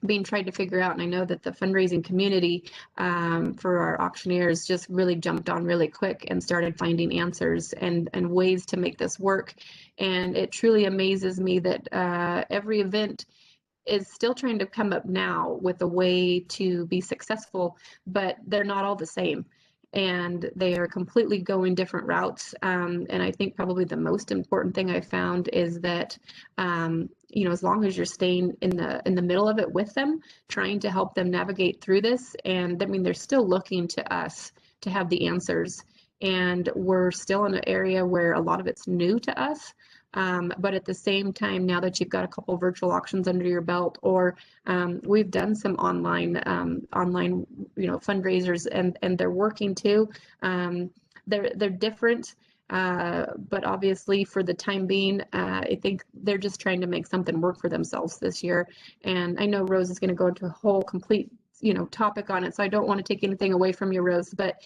being tried to figure out. And I know that the fundraising community for our auctioneers just really jumped on really quick and started finding answers and ways to make this work. And it truly amazes me that every event is still trying to come up now with a way to be successful, but they're not all the same. And they are completely going different routes. And I think probably the most important thing I found is that, as long as you're staying in the middle of it with them, trying to help them navigate through this. And I mean, they're still looking to us to have the answers. And we're still in an area where a lot of it's new to us. But at the same time, now that you've got a couple virtual auctions under your belt, or we've done some online fundraisers, and they're working too. They're different, but obviously for the time being, I think they're just trying to make something work for themselves this year. And I know Rose is going to go into a whole complete topic on it, so I don't want to take anything away from you, Rose, but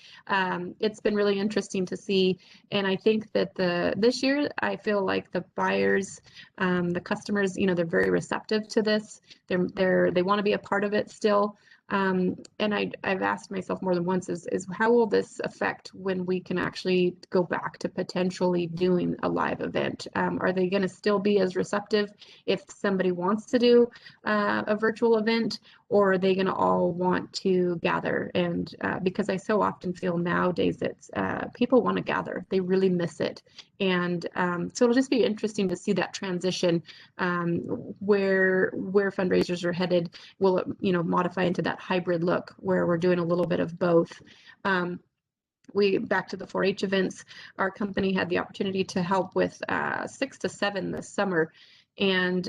it's been really interesting to see. And I think that this year, I feel like the buyers, the customers, they're very receptive to this. They want to be a part of it still. And I've asked myself more than once is how will this affect when we can actually go back to potentially doing a live event? Are they going to still be as receptive if somebody wants to do a virtual event, or are they going to all want to gather? And because I so often feel nowadays that people want to gather, they really miss it. And so it'll just be interesting to see that transition, where fundraisers are headed. Will it modify into that hybrid look where we're doing a little bit of both? Back to the 4-H events, our company had the opportunity to help with 6 to 7 this summer. And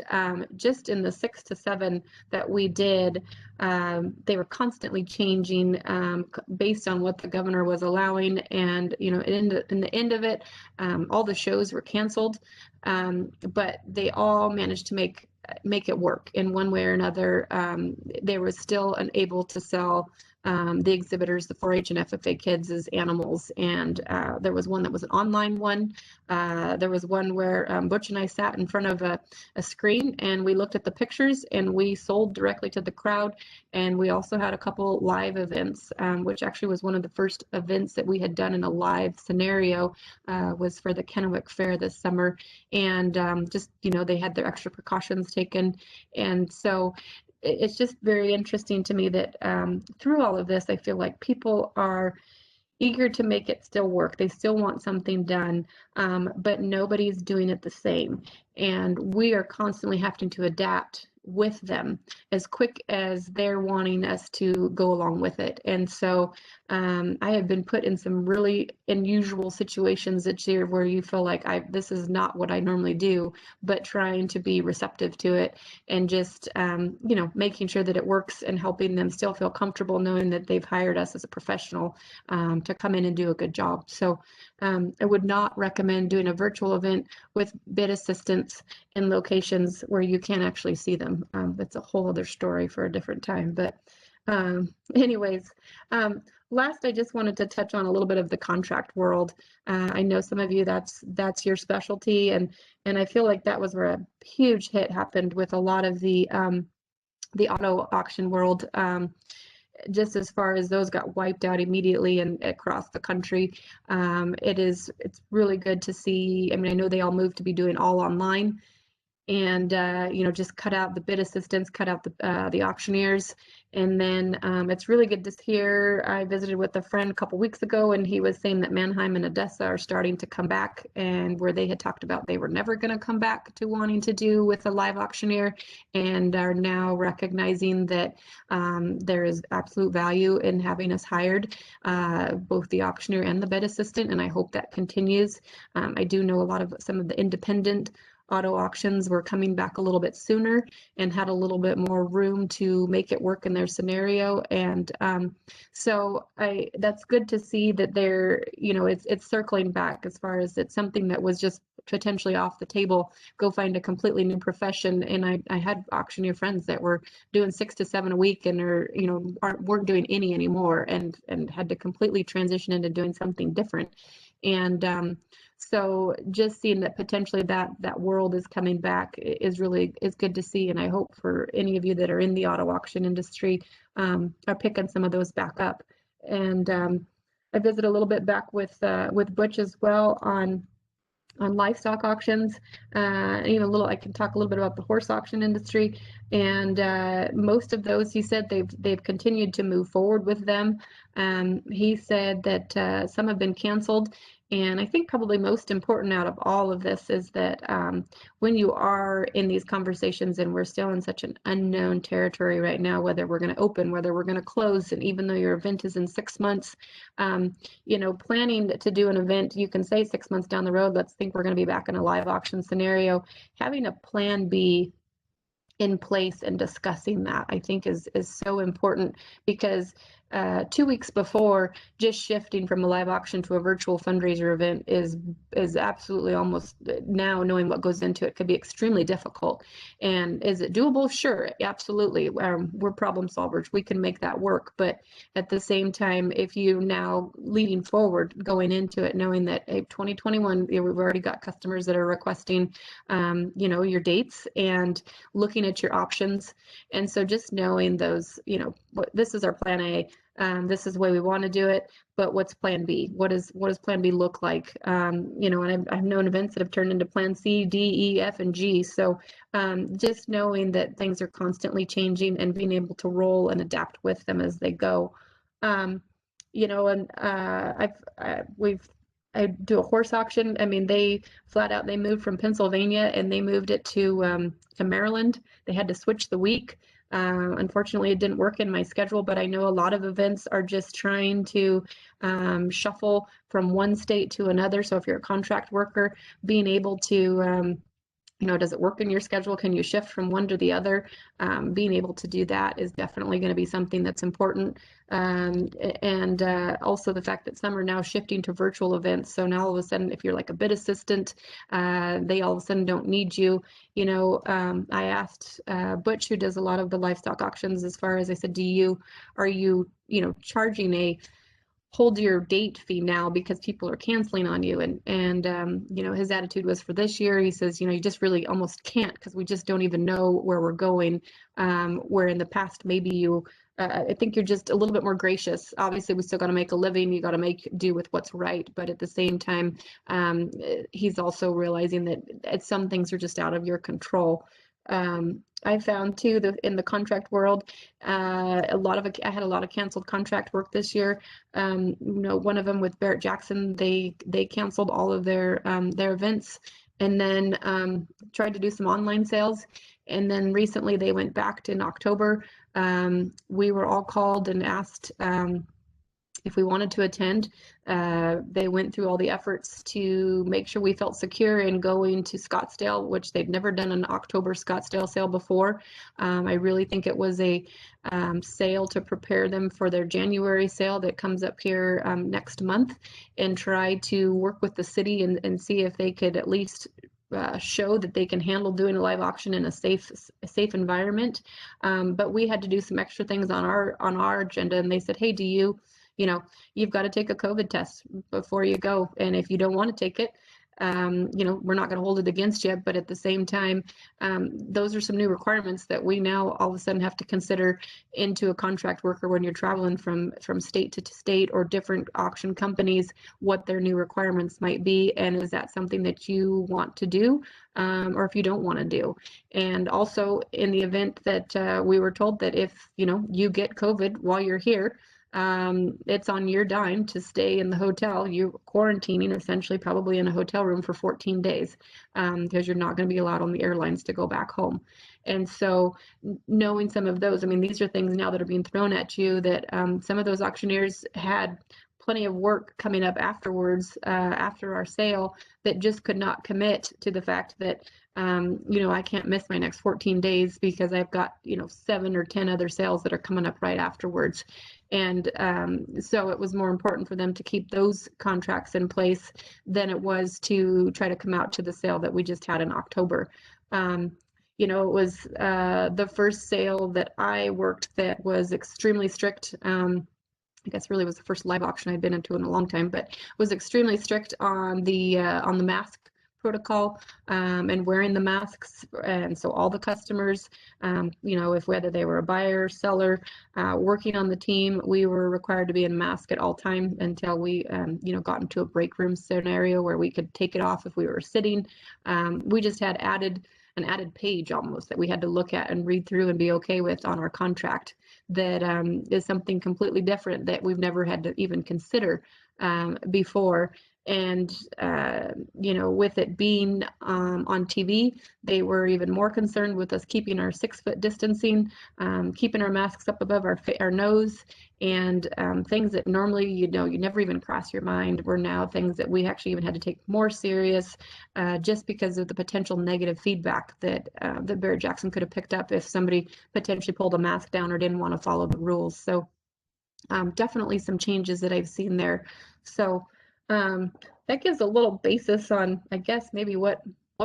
just in the 6 to 7 that we did, they were constantly changing based on what the governor was allowing. And in the end of it, all the shows were canceled, but they all managed to make it work in one way or another. They were still unable to sell the exhibitors, the 4-H and FFA kids, as animals. And there was one that was an online one. There was one where Butch and I sat in front of a screen and we looked at the pictures and we sold directly to the crowd. And we also had a couple live events, which actually was one of the first events that we had done in a live scenario, was for the Kennewick Fair this summer. And just, they had their extra precautions taken. And so it's just very interesting to me that through all of this, I feel like people are eager to make it still work. They still want something done, but nobody's doing it the same. And we are constantly having to adapt with them as quick as they're wanting us to go along with it. And so I have been put in some really unusual situations this year where you feel like this is not what I normally do, but trying to be receptive to it and just making sure that it works and helping them still feel comfortable knowing that they've hired us as a professional to come in and do a good job. So I would not recommend doing a virtual event with bid assistants in locations where you can't actually see them. That's a whole other story for a different time. But anyways, last, I just wanted to touch on a little bit of the contract world. I know some of you, that's your specialty, and I feel like that was where a huge hit happened with a lot of the auto auction world. Just as far as those got wiped out immediately and across the country. It's really good to see. I mean, I know they all moved to be doing all online, and just cut out the bid assistants, cut out the auctioneers. And then it's really good to hear. I visited with a friend a couple weeks ago, and he was saying that Mannheim and Odessa are starting to come back, and where they had talked about they were never going to come back to wanting to do with a live auctioneer, and are now recognizing that there is absolute value in having us hired, both the auctioneer and the bid assistant, and I hope that continues. I do know some of the independent auto auctions were coming back a little bit sooner and had a little bit more room to make it work in their scenario. And so that's good to see that it's circling back, as far as it's something that was just potentially off the table. Go find a completely new profession. And I had auctioneer friends that were doing 6 to 7 a week and weren't doing any anymore, and had to completely transition into doing something different. And so just seeing that potentially that world is coming back is good to see. And I hope for any of you that are in the auto auction industry are picking some of those back up. And I visit a little bit back with Butch as well on livestock auctions, and even I can talk a little bit about the horse auction industry. And most of those, he said, they've continued to move forward with them. He said that some have been canceled. And I think probably most important out of all of this is that when you are in these conversations, and we're still in such an unknown territory right now, whether we're going to open, whether we're going to close, and even though your event is in 6 months, planning to do an event, you can say 6 months down the road, let's think we're going to be back in a live auction scenario. Having a plan B in place and discussing that, I think is so important, because 2 weeks before, just shifting from a live auction to a virtual fundraiser event is absolutely, almost now knowing what goes into it, could be extremely difficult. And is it doable? Sure, absolutely. We're problem solvers. We can make that work. But at the same time, if you now leading forward, going into it, knowing that, hey, 2021, we've already got customers that are requesting, your dates and looking at your options. And so just knowing those, this is our plan A. This is the way we want to do it, but what's plan B? What does plan B look like? And I've known events that have turned into plan C, D, E, F, and G. So just knowing that things are constantly changing and being able to roll and adapt with them as they go. I do a horse auction. I mean, they moved from Pennsylvania and they moved it to Maryland. They had to switch the week. Unfortunately, it didn't work in my schedule, but I know a lot of events are just trying to shuffle from one state to another. So if you're a contract worker, being able to does it work in your schedule? Can you shift from one to the other? Being able to do that is definitely going to be something that's important. And also the fact that some are now shifting to virtual events. So now all of a sudden, if you're like a bid assistant, they all of a sudden don't need you. I asked Butch, who does a lot of the livestock auctions, as far as I said, are you charging a hold your date fee now because people are canceling on you? And his attitude was, for this year, he says, you just really almost can't, because we just don't even know where we're going. Where in the past, maybe I think you're just a little bit more gracious. Obviously, we still got to make a living. You got to make do with what's right. But at the same time, he's also realizing that some things are just out of your control. I found too that in the contract world, I had a lot of canceled contract work this year. One of them with Barrett Jackson, they canceled all of their events, and then tried to do some online sales. And then recently they went back in October. We were all called and asked if we wanted to attend. They went through all the efforts to make sure we felt secure in going to Scottsdale, which they'd never done an October Scottsdale sale before. I really think it was a sale to prepare them for their January sale that comes up here next month, and try to work with the city and see if they could at least show that they can handle doing a live auction in a safe environment. But we had to do some extra things on our agenda, and they said, hey, you've got to take a COVID test before you go. And if you don't want to take it, we're not going to hold it against you. But at the same time, those are some new requirements that we now all of a sudden have to consider into a contract worker when you're traveling from state to state or different auction companies, what their new requirements might be. And is that something that you want to do, or if you don't want to do? And also in the event that we were told that if, you get COVID while you're here, it's on your dime to stay in the hotel. You're quarantining essentially, probably in a hotel room for 14 days, because you're not going to be allowed on the airlines to go back home. And so knowing some of those, these are things now that are being thrown at you that some of those auctioneers had plenty of work coming up afterwards, after our sale, that just could not commit to the fact that I can't miss my next 14 days because I've got 7 or 10 other sales that are coming up right afterwards. And so it was more important for them to keep those contracts in place than it was to try to come out to the sale that we just had in October. It was the first sale that I worked that was extremely strict. I guess really was the first live auction I'd been into in a long time, but was extremely strict on the mask protocol and wearing the masks. And so all the customers, if whether they were a buyer, seller, working on the team, we were required to be in mask at all time until we, got into a break room scenario where we could take it off if we were sitting. We just had an added page almost that we had to look at and read through and be okay with on our contract. That is something completely different that we've never had to even consider before. And, with it being on TV, they were even more concerned with us keeping our 6-foot distancing, keeping our masks up above our nose, and things that normally, you never even cross your mind were now things that we actually even had to take more serious, just because of the potential negative feedback that Barrett Jackson could have picked up if somebody potentially pulled a mask down or didn't want to follow the rules. So definitely some changes that I've seen there. So that gives a little basis on, I guess, maybe what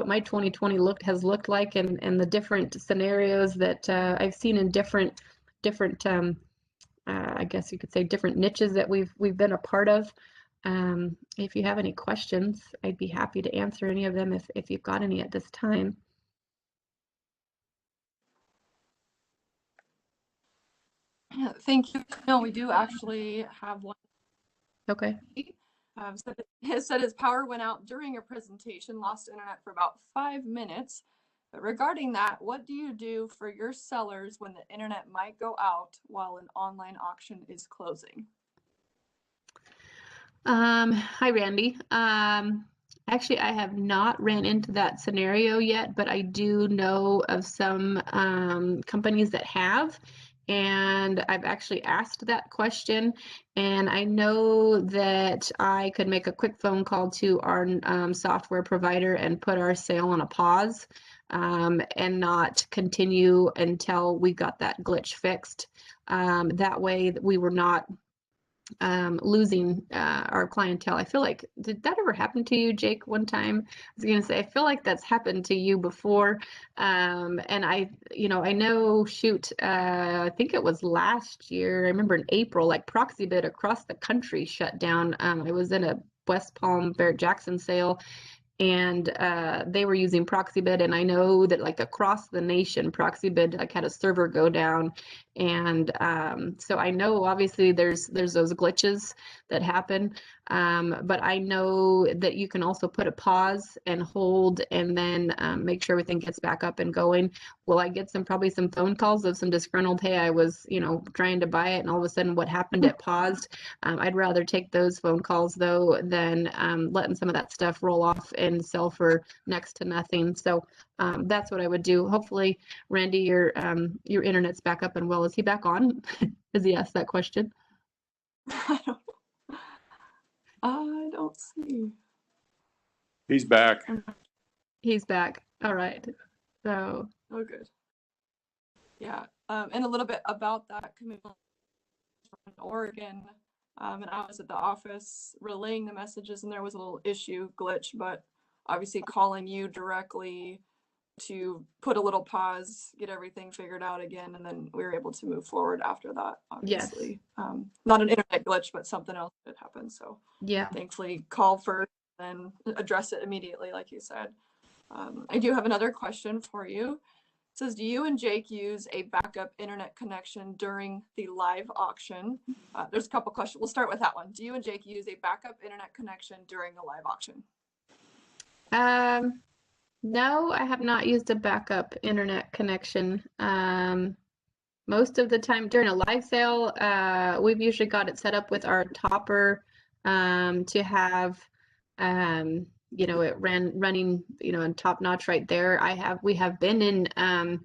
my 2020 has looked like, and the different scenarios that I've seen in different I guess you could say different niches that we've been a part of. If you have any questions, I'd be happy to answer any of them if you've got any at this time. Yeah, thank you. No, we do actually have one. Okay. Said his power went out during a presentation, lost internet for about 5 minutes. But regarding that, what do you do for your sellers when the internet might go out while an online auction is closing? Hi, Randy. Actually, I have not ran into that scenario yet, but I do know of some companies that have, and I've actually asked that question, and I know that I could make a quick phone call to our software provider and put our sale on a pause, and not continue until we got that glitch fixed. That way we were not losing our clientele. I feel like, did that ever happen to you, Jake, one time? I was going to say, I feel like that's happened to you before. And I know, shoot, I think it was last year. I remember in April, like Proxybid across the country shut down. I was in a West Palm Barrett Jackson sale, and they were using Proxybid, and I know that like across the nation, Proxybid like had a server go down, and so I know obviously there's those glitches that happen, but I know that you can also put a pause and hold, and then make sure everything gets back up and going. Will I get probably some phone calls of some disgruntled, hey, I was trying to buy it, and all of a sudden what happened, it paused? I'd rather take those phone calls though than letting some of that stuff roll off and sell for next to nothing. So that's what I would do. Hopefully, Randy, your internet's back up and well. Is he back on? Has he asked that question? I don't see. He's back. He's back. All right. So. Oh, good. Yeah, and a little bit about that, Camille, from Oregon, and I was at the office relaying the messages, and there was a little issue glitch, but obviously calling you directly to put a little pause, get everything figured out again, and then we were able to move forward after that, obviously. Yes. Not an internet glitch, but something else that happened. So yeah, thankfully call first, then address it immediately, like you said. I do have another question for you. It says, do you and Jake use a backup internet connection during the live auction? There's a couple questions. We'll start with that one. Do you and Jake use a backup internet connection during a live auction? No, I have not used a backup internet connection. Most of the time during a live sale, we've usually got it set up with our topper to have it running in top notch right there. We have been in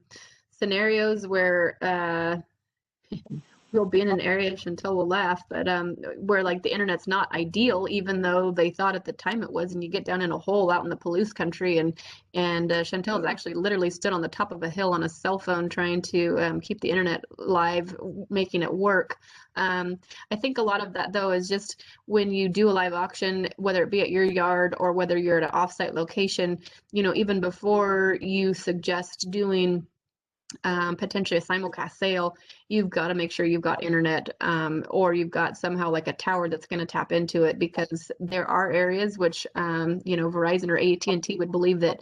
scenarios where we'll be in an area, Chantel will laugh, but where like the internet's not ideal, even though they thought at the time it was, and you get down in a hole out in the Palouse country, and Chantel's actually literally stood on the top of a hill on a cell phone trying to keep the internet live, making it work. I think a lot of that though is just when you do a live auction, whether it be at your yard or whether you're at an offsite location, even before you suggest doing potentially a simulcast sale, you've got to make sure you've got internet, or you've got somehow like a tower that's going to tap into it, because there are areas which Verizon or AT&T would believe that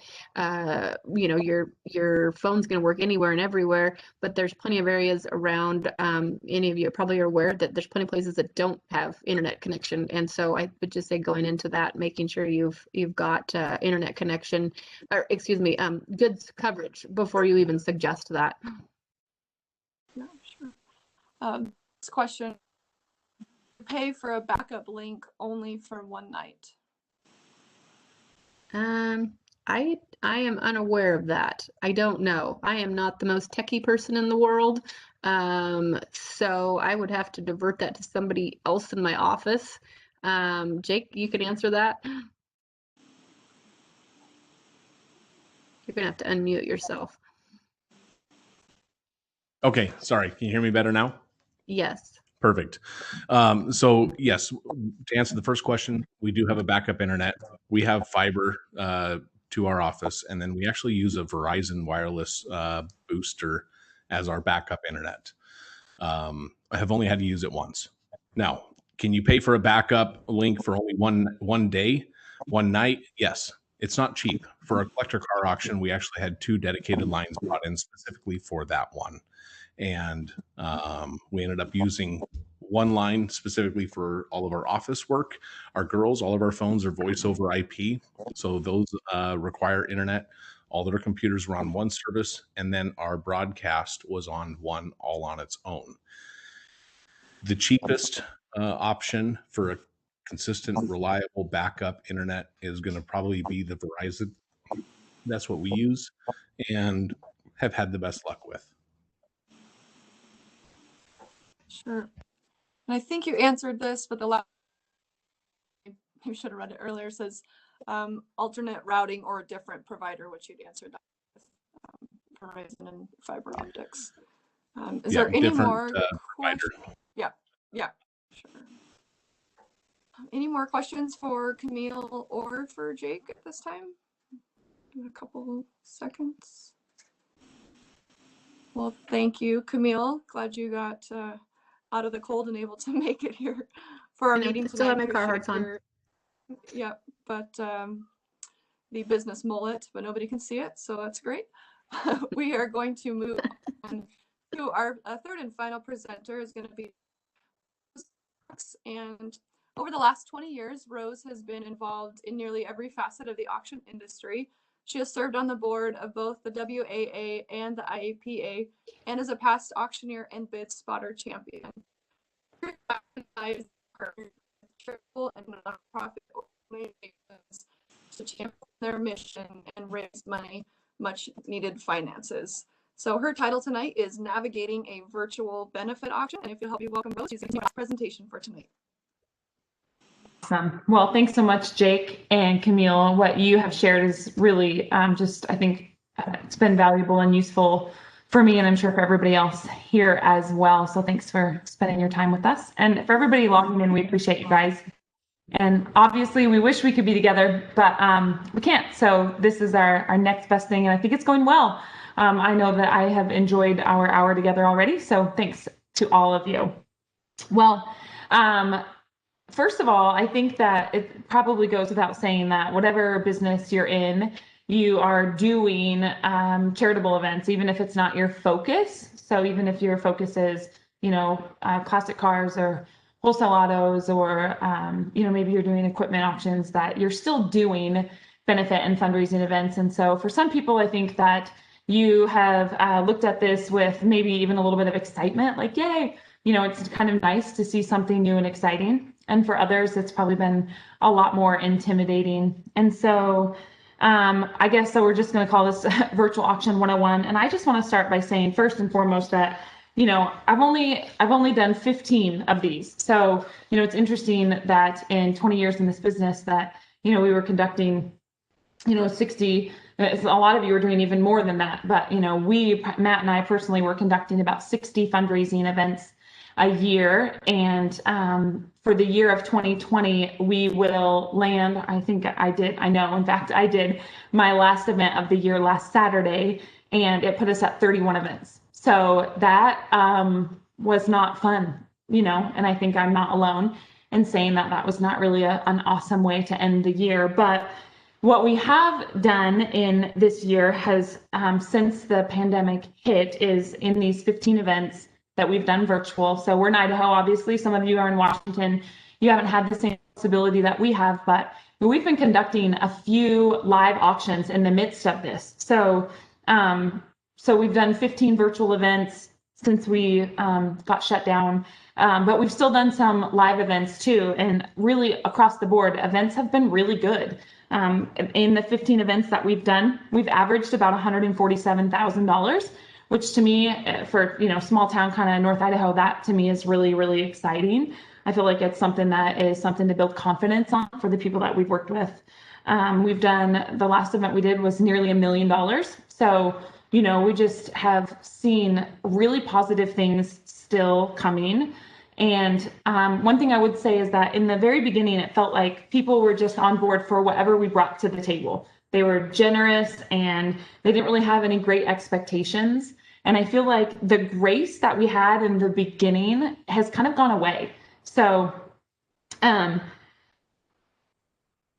your phone's going to work anywhere and everywhere, but there's plenty of areas around, any of you probably are aware that there's plenty of places that don't have internet connection. And so I would just say, going into that, making sure you've got internet connection, or excuse me, good coverage before you even suggest that. Yeah, sure. This question: pay for a backup link only for one night? I am unaware of that. I don't know. I am not the most techie person in the world, so I would have to divert that to somebody else in my office. Jake, you can answer that. You're gonna have to unmute yourself. Okay, sorry. Can you hear me better now? Yes. Perfect. So yes, to answer the first question, we do have a backup internet. We have fiber to our office, and then we actually use a Verizon wireless booster as our backup internet. I have only had to use it once. Now, can you pay for a backup link for only one day, one night? Yes. It's not cheap. For a collector car auction, we actually had 2 dedicated lines brought in specifically for that one. And we ended up using one line specifically for all of our office work. Our girls, all of our phones are voice over IP, so those require internet. All of our computers were on one service, and then our broadcast was on one, all on its own. The cheapest option for a consistent, reliable backup internet is going to probably be the Verizon. That's what we use and have had the best luck with. Sure. And I think you answered this, but the last, you should have read it earlier, says alternate routing or a different provider, which you'd answered that with Verizon and fiber optics. Is there any more questions? Yeah, sure. Any more questions for Camille or for Jake at this time? In a couple seconds. Well, thank you, Camille. Glad you got out of the cold and able to make it here for our meeting tonight. Still have my Carhartts on. Yeah, but the business mullet, but nobody can see it, so that's great. We are going to move on to our third and final presenter is going to be Rose. And over the last 20 years, Rose has been involved in nearly every facet of the auction industry. She has served on the board of both the WAA and the IAPA and is a past auctioneer and bid spotter champion. Charitable and nonprofit organizations to champion their mission and raise money, much needed finances. So her title tonight is Navigating a Virtual Benefit Auction. And if you'll help me welcome Rose, she's going to do our presentation for tonight. Awesome. Well, thanks so much, Jake and Camille. What you have shared is really I think it's been valuable and useful for me, and I'm sure for everybody else here as well. So thanks for spending your time with us. And for everybody logging in, we appreciate you guys. And obviously we wish we could be together, but we can't. So this is our next best thing, and I think it's going well. I know that I have enjoyed our hour together already. So thanks to all of you. Well, first of all, I think that it probably goes without saying that whatever business you're in, you are doing charitable events, even if it's not your focus. So even if your focus is, classic cars or wholesale autos, or, maybe you're doing equipment auctions, that you're still doing benefit and fundraising events. And so for some people, I think that you have looked at this with maybe even a little bit of excitement, like, yay, it's kind of nice to see something new and exciting. And for others, it's probably been a lot more intimidating. And so I guess so we're just going to call this Virtual Auction 101. And I just want to start by saying first and foremost that, I've only done 15 of these. So, it's interesting that in 20 years in this business that, we were conducting, 60, a lot of you were doing even more than that. But, Matt and I personally were conducting about 60 fundraising events a year. And for the year of 2020, we will land, I did my last event of the year last Saturday, and it put us at 31 events. So that was not fun, and I think I'm not alone in saying that that was not really an awesome way to end the year. But what we have done in this year has, since the pandemic hit, is in these 15 events that we've done virtual. So we're in Idaho, obviously. Some of you are in Washington. You haven't had the same possibility that we have, but we've been conducting a few live auctions in the midst of this. So, so we've done 15 virtual events since we got shut down, but we've still done some live events too. And really across the board, events have been really good. In the 15 events that we've done, we've averaged about $147,000. Which to me, for small town kind of North Idaho, that to me is really, really exciting. I feel like it's something that is something to build confidence on for the people that we've worked with. We've done, the last event we did was nearly $1 million. So, we just have seen really positive things still coming. And one thing I would say is that in the very beginning, it felt like people were just on board for whatever we brought to the table. They were generous and they didn't really have any great expectations. And I feel like the grace that we had in the beginning has kind of gone away. So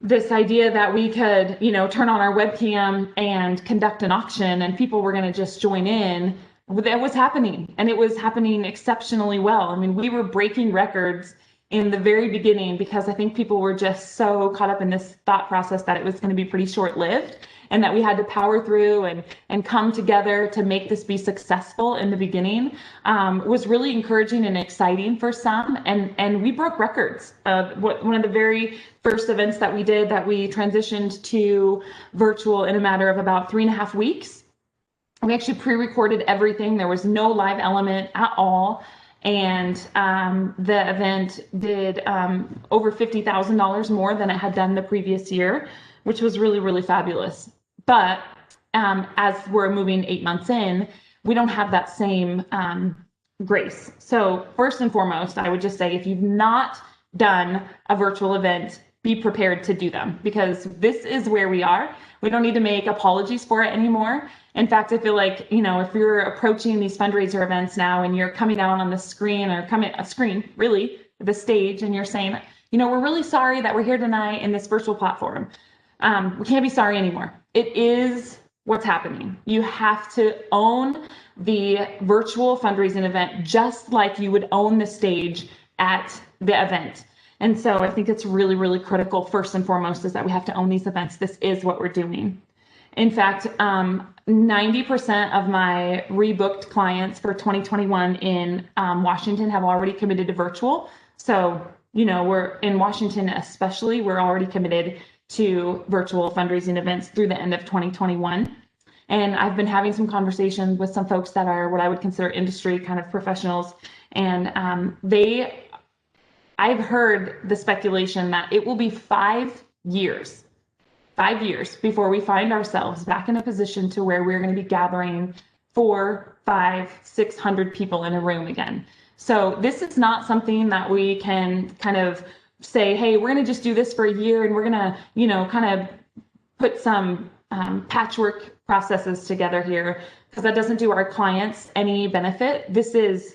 this idea that we could, turn on our webcam and conduct an auction and people were going to just join in, that was happening, and it was happening exceptionally well. I mean, we were breaking records in the very beginning because I think people were just so caught up in this thought process that it was going to be pretty short-lived and that we had to power through and come together to make this be successful in the beginning. Was really encouraging and exciting for some, and we broke records. One of the very first events that we did, that we transitioned to virtual in a matter of about 3.5 weeks. We actually pre-recorded everything. There was no live element at all. And the event did over $50,000 more than it had done the previous year, which was really, really fabulous. But as we're moving 8 months in, we don't have that same grace. So first and foremost, I would just say, if you've not done a virtual event, be prepared to do them, because this is where we are. We don't need to make apologies for it anymore. In fact, I feel like, if you're approaching these fundraiser events now and you're coming out on the screen or the stage, and you're saying, we're really sorry that we're here tonight in this virtual platform. We can't be sorry anymore. It is what's happening. You have to own the virtual fundraising event just like you would own the stage at the event. And so I think it's really, really critical, first and foremost, is that we have to own these events. This is what we're doing. In fact, 90% of my rebooked clients for 2021 in Washington have already committed to virtual. So, we're in Washington especially, we're already committed to virtual fundraising events through the end of 2021. And I've been having some conversations with some folks that are what I would consider industry kind of professionals. And I've heard the speculation that it will be 5 years before we find ourselves back in a position to where we're going to be gathering 400, 500, 600 people in a room again. So this is not something that we can kind of say, hey, we're going to just do this for a year and we're going to, kind of put some patchwork processes together here, because that doesn't do our clients any benefit. This is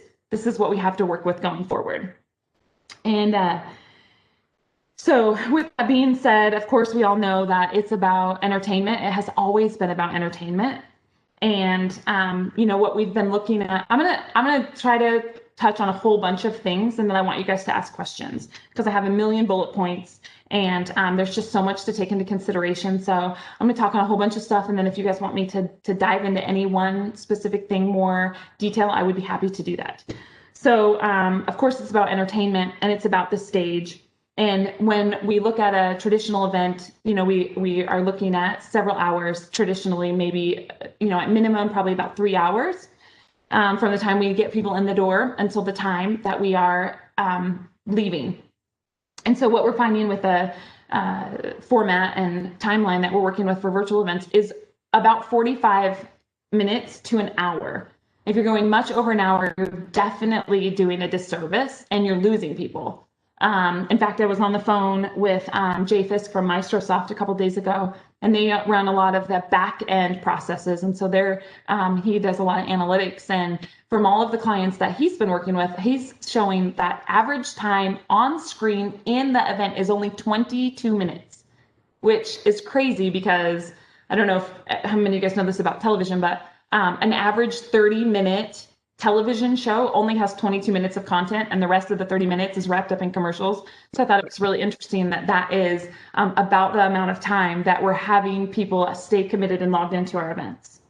what we have to work with going forward. And so with that being said, of course, we all know that it's about entertainment. It has always been about entertainment. And, what we've been looking at, I'm gonna try to touch on a whole bunch of things, and then I want you guys to ask questions, because I have a million bullet points, and there's just so much to take into consideration. So I'm gonna talk on a whole bunch of stuff, and then if you guys want me to dive into any one specific thing more detail, I would be happy to do that. So, of course, it's about entertainment, and it's about the stage. And when we look at a traditional event, we are looking at several hours traditionally, maybe, at minimum, probably about 3 hours from the time we get people in the door until the time that we are leaving. And so what we're finding with the format and timeline that we're working with for virtual events is about 45 minutes to an hour. If you're going much over an hour, you're definitely doing a disservice and you're losing people. In fact, I was on the phone with Jay Fisk from Microsoft a couple of days ago, and they run a lot of the back end processes. And so he does a lot of analytics. And from all of the clients that he's been working with, he's showing that average time on screen in the event is only 22 minutes, which is crazy, because I don't know how many of you guys know this about television, but an average 30-minute television show only has 22 minutes of content, and the rest of the 30 minutes is wrapped up in commercials. So I thought it was really interesting that is about the amount of time that we're having people stay committed and logged into our events.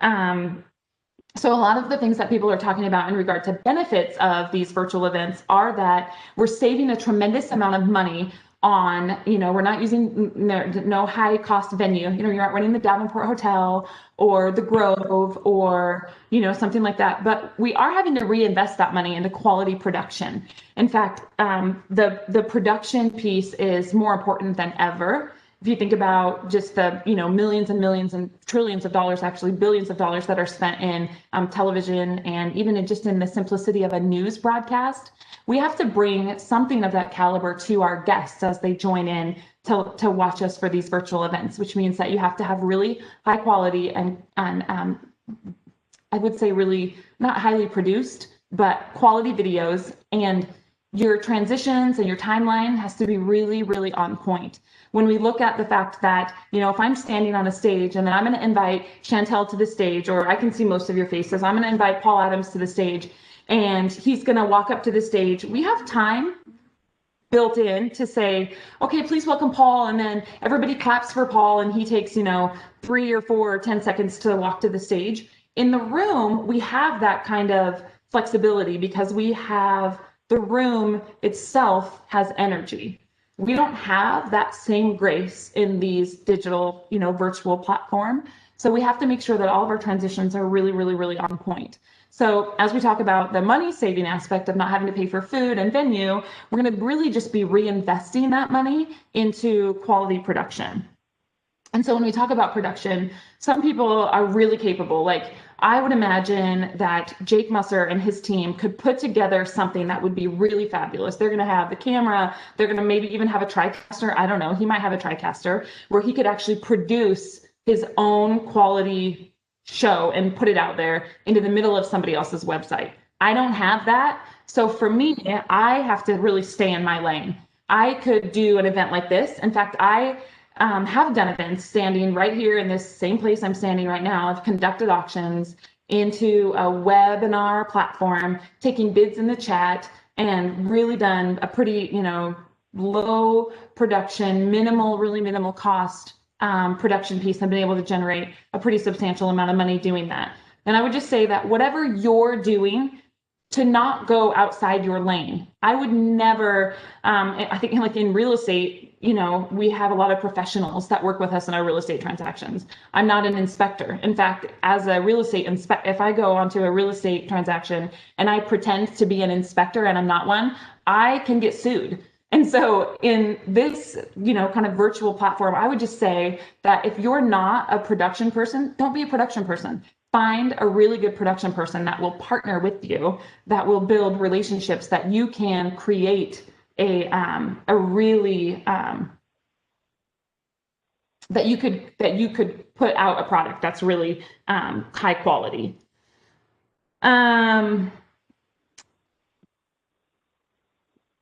So a lot of the things that people are talking about in regard to benefits of these virtual events are that we're saving a tremendous amount of money on, we're not using no high cost venue. You're not running the Davenport Hotel or the Grove or, something like that. But we are having to reinvest that money into quality production. In fact, the production piece is more important than ever. if you think about just the, millions and millions and trillions of dollars, actually billions of dollars that are spent in television and even just in the simplicity of a news broadcast, we have to bring something of that caliber to our guests as they join in to watch us for these virtual events, which means that you have to have really high quality and I would say really not highly produced, but quality videos, and your transitions and your timeline has to be really, really on point. When we look at the fact that, if I'm standing on a stage and then I'm going to invite Chantel to the stage, or I can see most of your faces, I'm going to invite Paul Adams to the stage and he's going to walk up to the stage. We have time built in to say, okay, please welcome Paul. And then everybody claps for Paul and he takes, 3 or 4 or 10 seconds to walk to the stage. In the room, we have that kind of flexibility because we have the room itself has energy. We don't have that same grace in these digital, virtual platform. So we have to make sure that all of our transitions are really, really, really on point. So as we talk about the money saving aspect of not having to pay for food and venue, we're going to really just be reinvesting that money into quality production. And so when we talk about production, some people are really capable. Like I would imagine that Jake Musser and his team could put together something that would be really fabulous. They're going to have the camera. They're going to maybe even have a TriCaster. I don't know. He might have a TriCaster where he could actually produce his own quality show and put it out there into the middle of somebody else's website. I don't have that. So for me, I have to really stay in my lane. I could do an event like this. In fact, I have done events standing right here in this same place I'm standing right now. I've conducted auctions into a webinar platform, taking bids in the chat, and really done a pretty, low production, really minimal cost production piece. I've been able to generate a pretty substantial amount of money doing that. And I would just say that whatever you're doing, to not go outside your lane. I would never, I think like in real estate, we have a lot of professionals that work with us in our real estate transactions. I'm not an inspector. In fact, as a real estate if I go onto a real estate transaction and I pretend to be an inspector and I'm not one, I can get sued. And so in this, kind of virtual platform, I would just say that if you're not a production person, don't be a production person. Find a really good production person that will partner with you, that will build relationships that you can create a really that you could put out a product that's really high quality.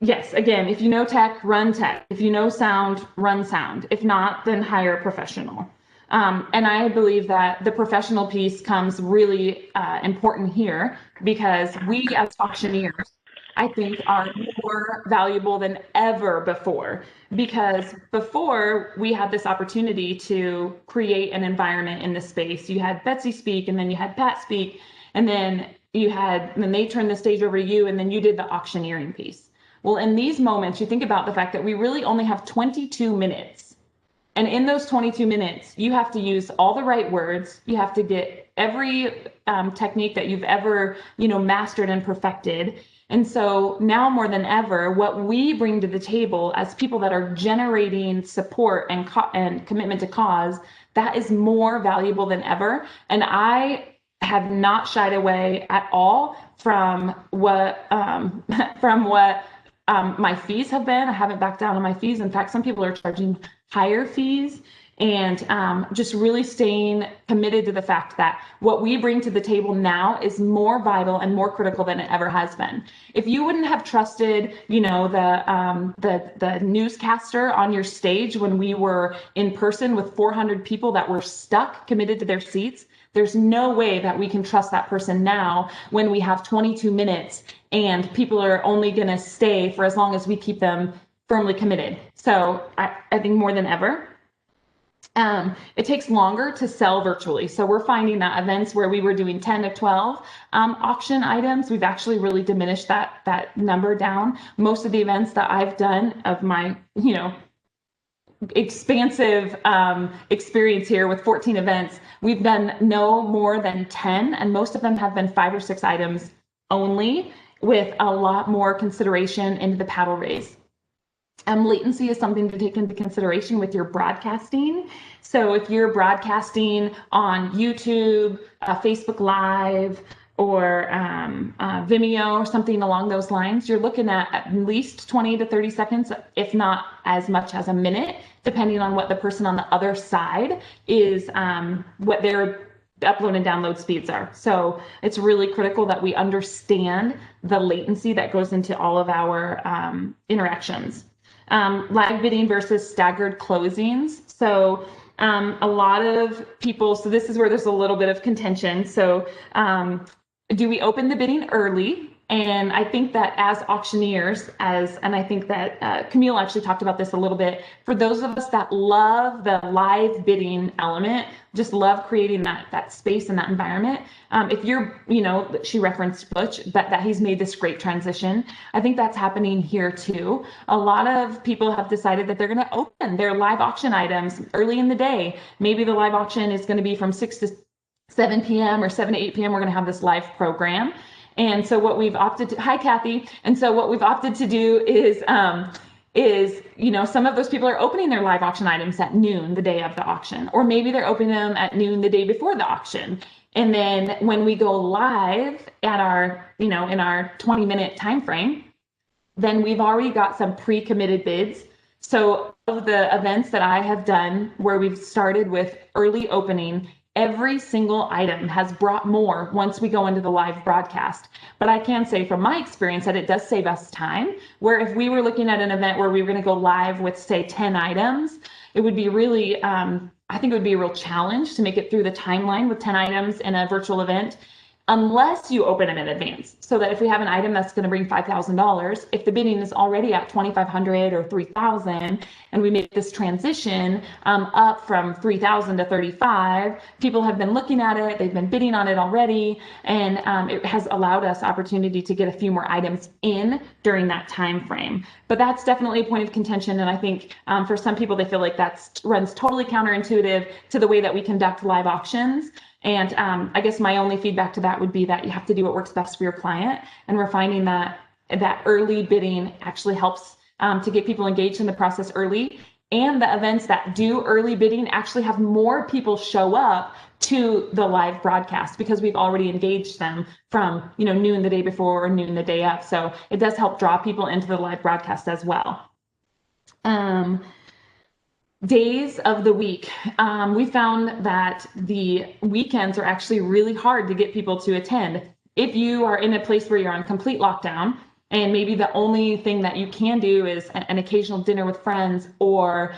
Yes, again, if you know tech, run tech. If you know sound, run sound. If not, then hire a professional. And I believe that the professional piece comes really important here because we as auctioneers, I think, are more valuable than ever before, because before we had this opportunity to create an environment in the space. You had Betsy speak, and then you had Pat speak, and then they turned the stage over to you, and then you did the auctioneering piece. Well, in these moments, you think about the fact that we really only have 22 minutes. And in those 22 minutes, you have to use all the right words. You have to get every technique that you've ever, mastered and perfected. And so now more than ever, what we bring to the table as people that are generating support and commitment to cause, that is more valuable than ever. And I have not shied away at all from what my fees have been. I haven't backed down on my fees. In fact, some people are charging higher fees, and just really staying committed to the fact that what we bring to the table now is more vital and more critical than it ever has been. If you wouldn't have trusted, the newscaster on your stage when we were in person with 400 people that were stuck, committed to their seats, there's no way that we can trust that person now when we have 22 minutes and people are only going to stay for as long as we keep them firmly committed. So I think more than ever, it takes longer to sell virtually. So we're finding that events where we were doing 10 to 12 auction items, we've actually really diminished that number down. Most of the events that I've done of my, expansive experience here with 14 events, we've done no more than 10, and most of them have been 5 or 6 items only, with a lot more consideration into the paddle raise. Latency is something to take into consideration with your broadcasting. So if you're broadcasting on YouTube, Facebook Live, or Vimeo or something along those lines, you're looking at least 20 to 30 seconds, if not as much as a minute, depending on what the person on the other side is, what their upload and download speeds are. So it's really critical that we understand the latency that goes into all of our interactions. Live bidding versus staggered closings. So a lot of people, so this is where there's a little bit of contention. So do we open the bidding early? And I think that as auctioneers, and I think that Camille actually talked about this a little bit, for those of us that love the live bidding element, just love creating that space and that environment. If you're, she referenced Butch, but that he's made this great transition. I think that's happening here too. A lot of people have decided that they're going to open their live auction items early in the day. Maybe the live auction is going to be from 6 to 7 p.m. or 7 to 8 p.m. We're going to have this live program. And so what we've opted to, hi Kathy. And so what we've opted to do is, some of those people are opening their live auction items at noon the day of the auction, or maybe they're opening them at noon the day before the auction. And then when we go live at our, in our 20-minute time frame, then we've already got some pre-committed bids. So of the events that I have done where we've started with early opening, every single item has brought more once we go into the live broadcast. But I can say from my experience that it does save us time, where if we were looking at an event where we were going to go live with, say, 10 items, it would be really, I think it would be a real challenge to make it through the timeline with 10 items in a virtual event, unless you open them in advance. So that if we have an item that's going to bring $5,000, if the bidding is already at $2,500 or $3,000, and we make this transition up from $3,000 to $35,000, people have been looking at it, they've been bidding on it already, and it has allowed us opportunity to get a few more items in during that time frame. But that's definitely a point of contention, and I think for some people they feel like that runs totally counterintuitive to the way that we conduct live auctions. And I guess my only feedback to that would be that you have to do what works best for your client. And we're finding that early bidding actually helps to get people engaged in the process early. And the events that do early bidding actually have more people show up to the live broadcast because we've already engaged them from noon the day before or noon the day of. So it does help draw people into the live broadcast as well. Days of the week. We found that the weekends are actually really hard to get people to attend. If you are in a place where you're on complete lockdown and maybe the only thing that you can do is an occasional dinner with friends or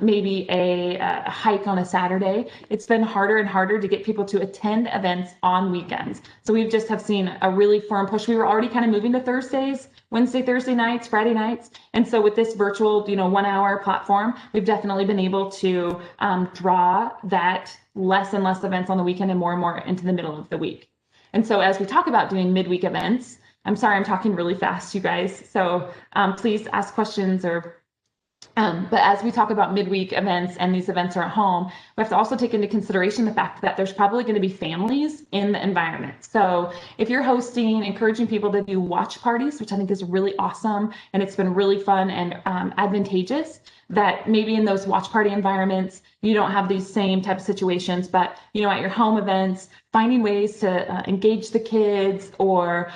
maybe a hike on a Saturday, it's been harder and harder to get people to attend events on weekends. So we just have seen a really firm push. We were already kind of moving to Thursdays, Wednesday, Thursday nights, Friday nights. And so with this virtual, 1 hour platform, we've definitely been able to draw that less and less events on the weekend and more into the middle of the week. And so as we talk about doing midweek events, I'm sorry, I'm talking really fast, you guys. So please ask questions but as we talk about midweek events and these events are at home, we have to also take into consideration the fact that there's probably going to be families in the environment. So if you're hosting, encouraging people to do watch parties, which I think is really awesome, and it's been really fun and advantageous, that maybe in those watch party environments, you don't have these same type of situations, but at your home events, finding ways to engage the kids or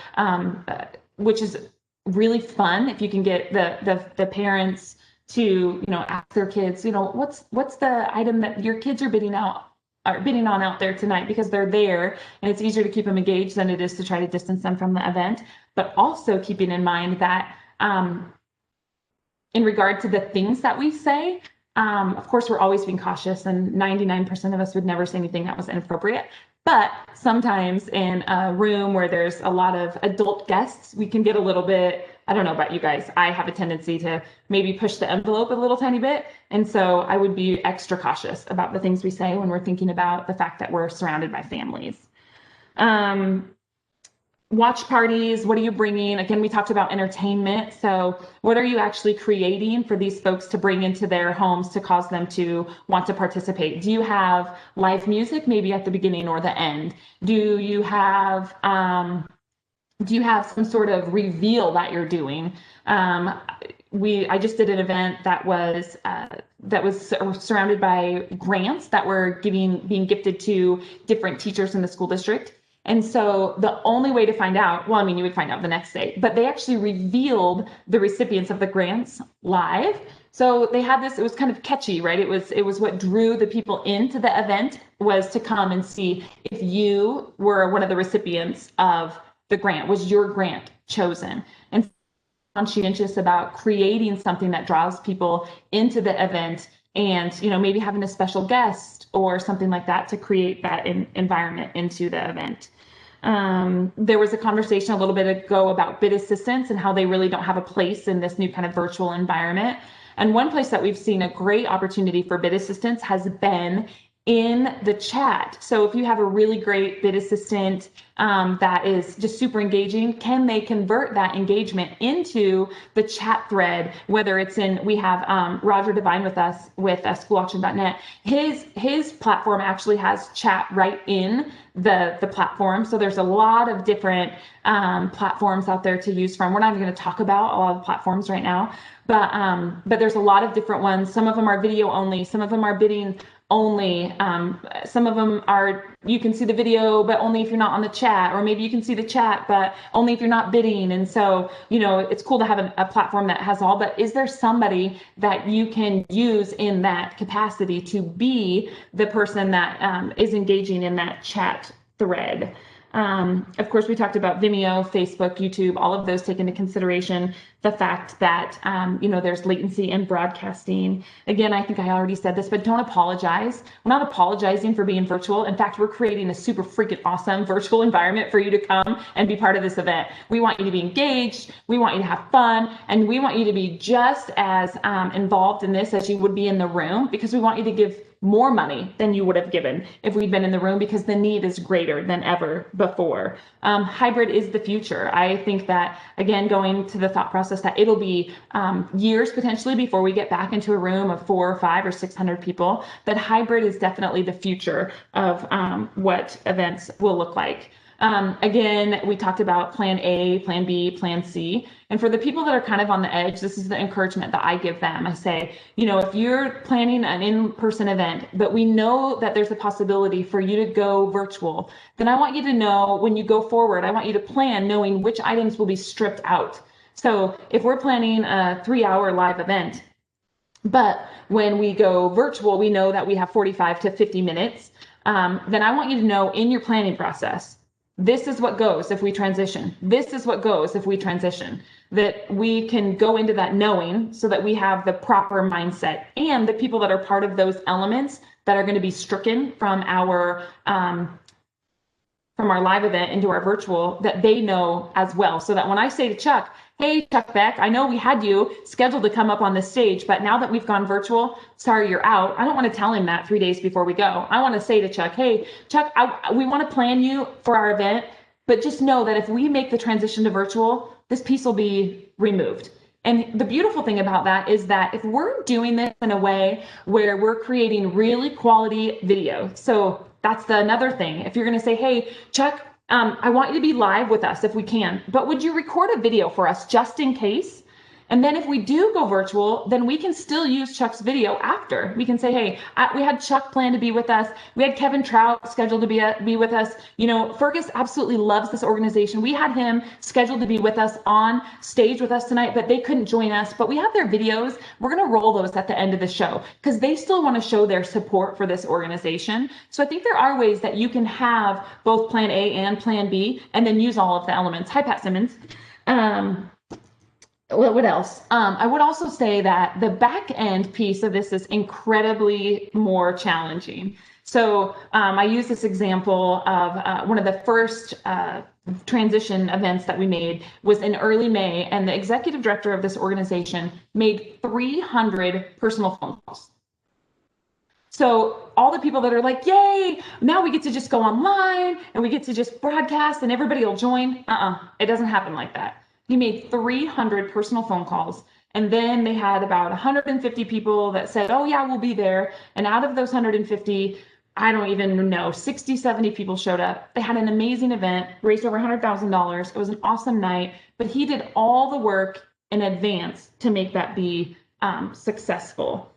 which is really fun if you can get the parents to ask their kids, what's the item that your kids are bidding on out there tonight, because they're there and it's easier to keep them engaged than it is to try to distance them from the event. But also keeping in mind that in regard to the things that we say, of course, we're always being cautious, and 99% of us would never say anything that was inappropriate. But sometimes in a room where there's a lot of adult guests, we can get a little bit, I don't know about you guys, I have a tendency to maybe push the envelope a little tiny bit. And so I would be extra cautious about the things we say when we're thinking about the fact that we're surrounded by families. Watch parties, what are you bringing? Again, we talked about entertainment. So what are you actually creating for these folks to bring into their homes to cause them to want to participate? Do you have live music maybe at the beginning or the end? Do you have some sort of reveal that you're doing? I just did an event that was surrounded by grants that were being gifted to different teachers in the school district. And so the only way to find out, well, I mean, you would find out the next day, but they actually revealed the recipients of the grants live. So they had this, it was kind of catchy, right? It was what drew the people into the event, was to come and see if you were one of the recipients of the grant. Was your grant chosen? And conscientious about creating something that draws people into the event, and maybe having a special guest or something like that to create that environment into the event. There was a conversation a little bit ago about bid assistants and how they really don't have a place in this new kind of virtual environment. And one place that we've seen a great opportunity for bid assistants has been in the chat. So if you have a really great bid assistant that is just super engaging, can they convert that engagement into the chat thread? Whether it's we have Roger Devine with us with schoolauction.net. His platform actually has chat right in the platform. So there's a lot of different platforms out there to use from. We're not even going to talk about a lot of the platforms right now, but there's a lot of different ones. Some of them are video only. Some of them are bidding only. Some of them are, you can see the video, but only if you're not on the chat, or maybe you can see the chat, but only if you're not bidding. And so, it's cool to have a platform that has all, but is there somebody that you can use in that capacity to be the person that is engaging in that chat thread? Of course, we talked about Vimeo, Facebook, YouTube, all of those take into consideration the fact that, there's latency in broadcasting. Again, I think I already said this, but don't apologize. We're not apologizing for being virtual. In fact, we're creating a super freaking awesome virtual environment for you to come and be part of this event. We want you to be engaged. We want you to have fun. And we want you to be just as involved in this as you would be in the room, because we want you to give more money than you would have given if we'd been in the room, because the need is greater than ever before. Hybrid is the future. I think that, again, going to the thought process that it'll be years potentially before we get back into a room of 400 or 500 or 600 people, but hybrid is definitely the future of what events will look like. Again, we talked about plan A, plan B, plan C. And for the people that are kind of on the edge, this is the encouragement that I give them. I say, if you're planning an in-person event, but we know that there's a possibility for you to go virtual, then I want you to know when you go forward, I want you to plan knowing which items will be stripped out. So if we're planning a 3-hour live event, but when we go virtual, we know that we have 45 to 50 minutes, then I want you to know in your planning process, this is what goes if we transition. This is what goes if we transition. That we can go into that knowing, so that we have the proper mindset, and the people that are part of those elements that are going to be stricken from our live event into our virtual, that they know as well. So that when I say to Chuck, hey, Chuck Beck, I know we had you scheduled to come up on the stage, but now that we've gone virtual, sorry, you're out. I don't want to tell him that 3 days before we go. I want to say to Chuck, hey, Chuck, we want to plan you for our event, but just know that if we make the transition to virtual, this piece will be removed. And the beautiful thing about that is that if we're doing this in a way where we're creating really quality video, so that's another thing. If you're going to say, hey, Chuck, I want you to be live with us if we can, but would you record a video for us just in case? And then if we do go virtual, then we can still use Chuck's video after. We can say, hey, we had Chuck plan to be with us. We had Kevin Trout scheduled to be with us. Fergus absolutely loves this organization. We had him scheduled to be with us on stage with us tonight, but they couldn't join us. But we have their videos. We're going to roll those at the end of the show because they still want to show their support for this organization. So I think there are ways that you can have both plan A and plan B and then use all of the elements. Hi, Pat Simmons. What else? I would also say that the back end piece of this is incredibly more challenging. So I use this example of one of the first transition events that we made was in early May, and the executive director of this organization made 300 personal phone calls. So all the people that are like, yay, now we get to just go online and we get to just broadcast and everybody will join. It doesn't happen like that. He made 300 personal phone calls, and then they had about 150 people that said, oh yeah, we'll be there. And out of those 150, I don't even know, 60, 70 people showed up. They had an amazing event, raised over $100,000. It was an awesome night, but he did all the work in advance to make that be successful.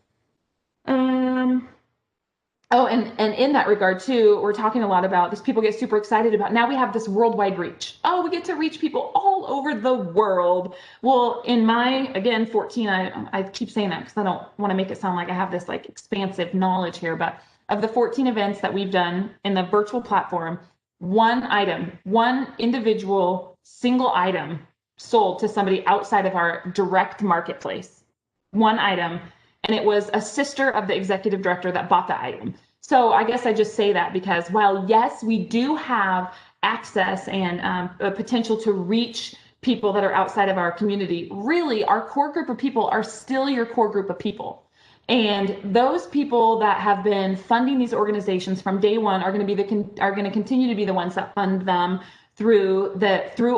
Oh, and in that regard too, we're talking a lot about this. People get super excited about, now we have this worldwide reach. Oh, we get to reach people all over the world. Well, in my, again, 14, I keep saying that because I don't want to make it sound like I have this like expansive knowledge here, but of the 14 events that we've done in the virtual platform, one item, one individual single item sold to somebody outside of our direct marketplace, one item. And it was a sister of the executive director that bought the item. So I guess I just say that because while yes, we do have access and a potential to reach people that are outside of our community, really our core group of people are still your core group of people. And those people that have been funding these organizations from day one are going to continue to be the ones that fund them through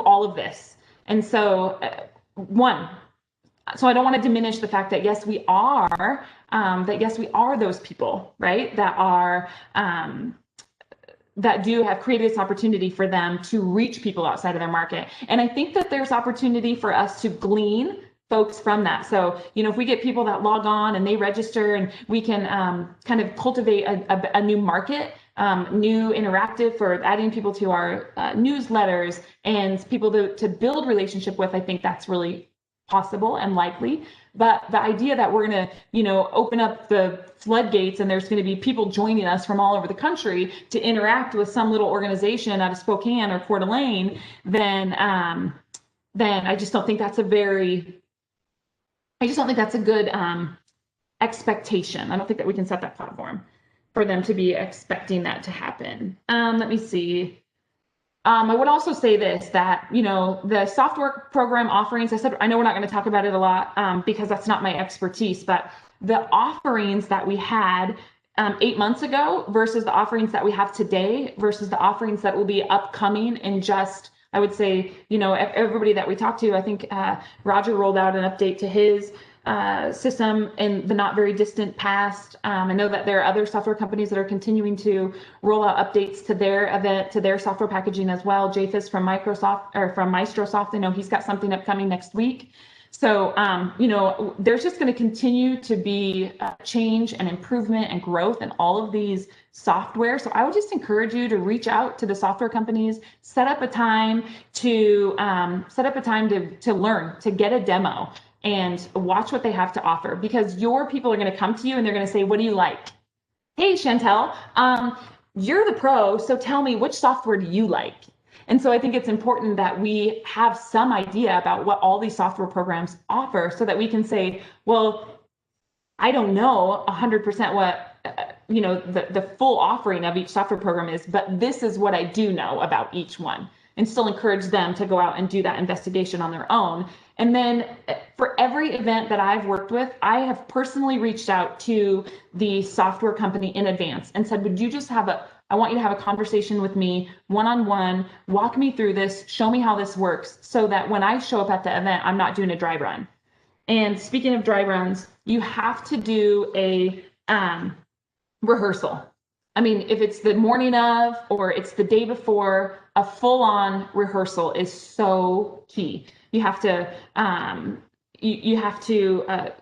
all of this. And so so I don't want to diminish the fact that yes, we are those people, right? That do have created this opportunity for them to reach people outside of their market. And I think that there's opportunity for us to glean folks from that. So, if we get people that log on and they register and we can kind of cultivate a new market, new interactive for adding people to our newsletters and people to build relationship with, I think that's really possible and likely. But the idea that we're going to, open up the floodgates and there's going to be people joining us from all over the country to interact with some little organization out of Spokane or Coeur d'Alene, then I just don't think that's a good expectation. I don't think that we can set that platform for them to be expecting that to happen. Let me see. I would also say this, that, the software program offerings, I know we're not going to talk about it a lot because that's not my expertise, but the offerings that we had 8 months ago versus the offerings that we have today versus the offerings that will be upcoming in just, I would say, everybody that we talked to, I think Roger rolled out an update to his system in the not very distant past. I know that there are other software companies that are continuing to roll out updates to their software packaging as well. Jafis from Maestrosoft, I know he's got something upcoming next week. So, there's just going to continue to be change and improvement and growth in all of these software. So I would just encourage you to reach out to the software companies, set up a time to learn, to get a demo and watch what they have to offer, because your people are going to come to you and they're going to say, what do you like? Hey, Chantel, you're the pro, so tell me, which software do you like? And so I think it's important that we have some idea about what all these software programs offer so that we can say, well, I don't know 100% what the full offering of each software program is, but this is what I do know about each one, and still encourage them to go out and do that investigation on their own. And then for every event that I've worked with, I have personally reached out to the software company in advance and said, would you just I want you to have a conversation with me one-on-one, walk me through this, show me how this works, so that when I show up at the event, I'm not doing a dry run. And speaking of dry runs, you have to do a rehearsal. I mean, if it's the morning of or it's the day before, a full-on rehearsal is so key. You have to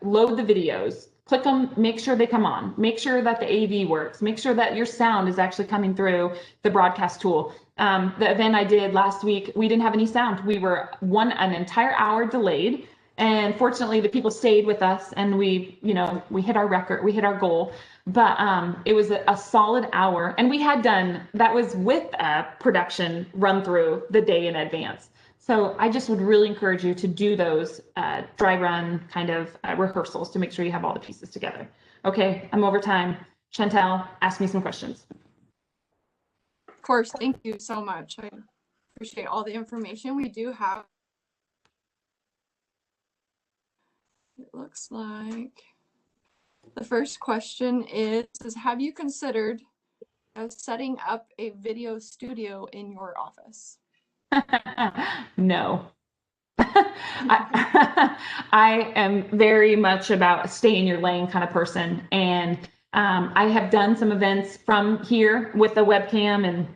load the videos, click them, make sure they come on, make sure that the AV works, make sure that your sound is actually coming through the broadcast tool. The event I did last week, we didn't have any sound. We were an entire hour delayed. And fortunately, the people stayed with us and we hit our record, we hit our goal. But it was a solid hour, and we had done, that was with a production run through the day in advance. So I just would really encourage you to do those dry run kind of rehearsals to make sure you have all the pieces together. Okay, I'm over time. Chantel, ask me some questions. Of course, thank you so much. I appreciate all the information. We do have, it looks like, the first question is have you considered setting up a video studio in your office? No. I am very much about stay in your lane kind of person. And I have done some events from here with a webcam,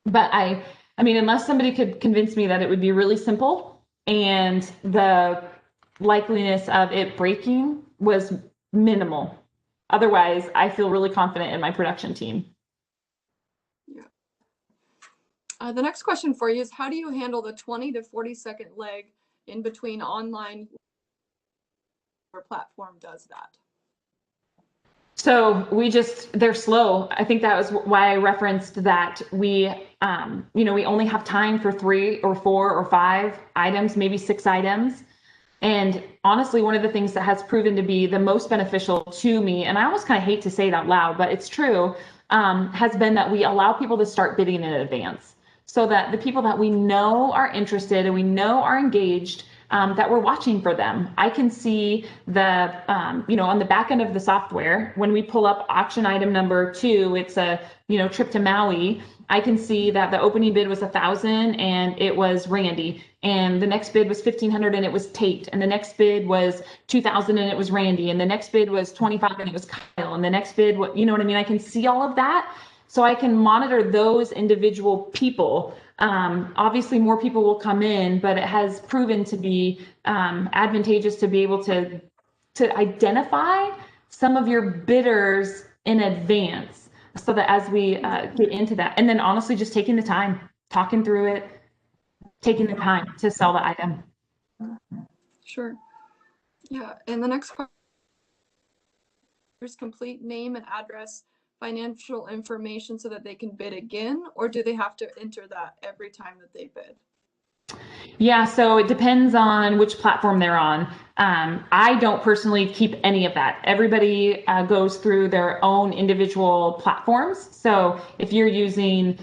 but I mean, unless somebody could convince me that it would be really simple and the likeliness of it breaking was minimal. Otherwise, I feel really confident in my production team. The next question for you is, how do you handle the 20 to 40 second lag in between online or platform does that? So they're slow. I think that was why I referenced that we only have time for 3 or 4 or 5 items, maybe 6 items. And honestly, one of the things that has proven to be the most beneficial to me, and I almost kind of hate to say it out loud, but it's true, has been that we allow people to start bidding in advance, so that the people that we know are interested and we know are engaged, that we're watching for them. I can see the, on the back end of the software, when we pull up auction item number 2, it's a, trip to Maui. I can see that the opening bid was 1,000 and it was Randy, and the next bid was 1,500 and it was Tate, and the next bid was 2,000 and it was Randy, and the next bid was 25 and it was Kyle, and the next bid, you know what I mean? I can see all of that, so I can monitor those individual people. Obviously more people will come in, but it has proven to be advantageous to be able to identify some of your bidders in advance, so that as we get into that, and then honestly just taking the time, talking through it, taking the time to sell the item. Sure. Yeah, and the next question is complete name and address, financial information so that they can bid again, or do they have to enter that every time that they bid? Yeah, so it depends on which platform they're on. I don't personally keep any of that. Everybody goes through their own individual platforms. So if you're using,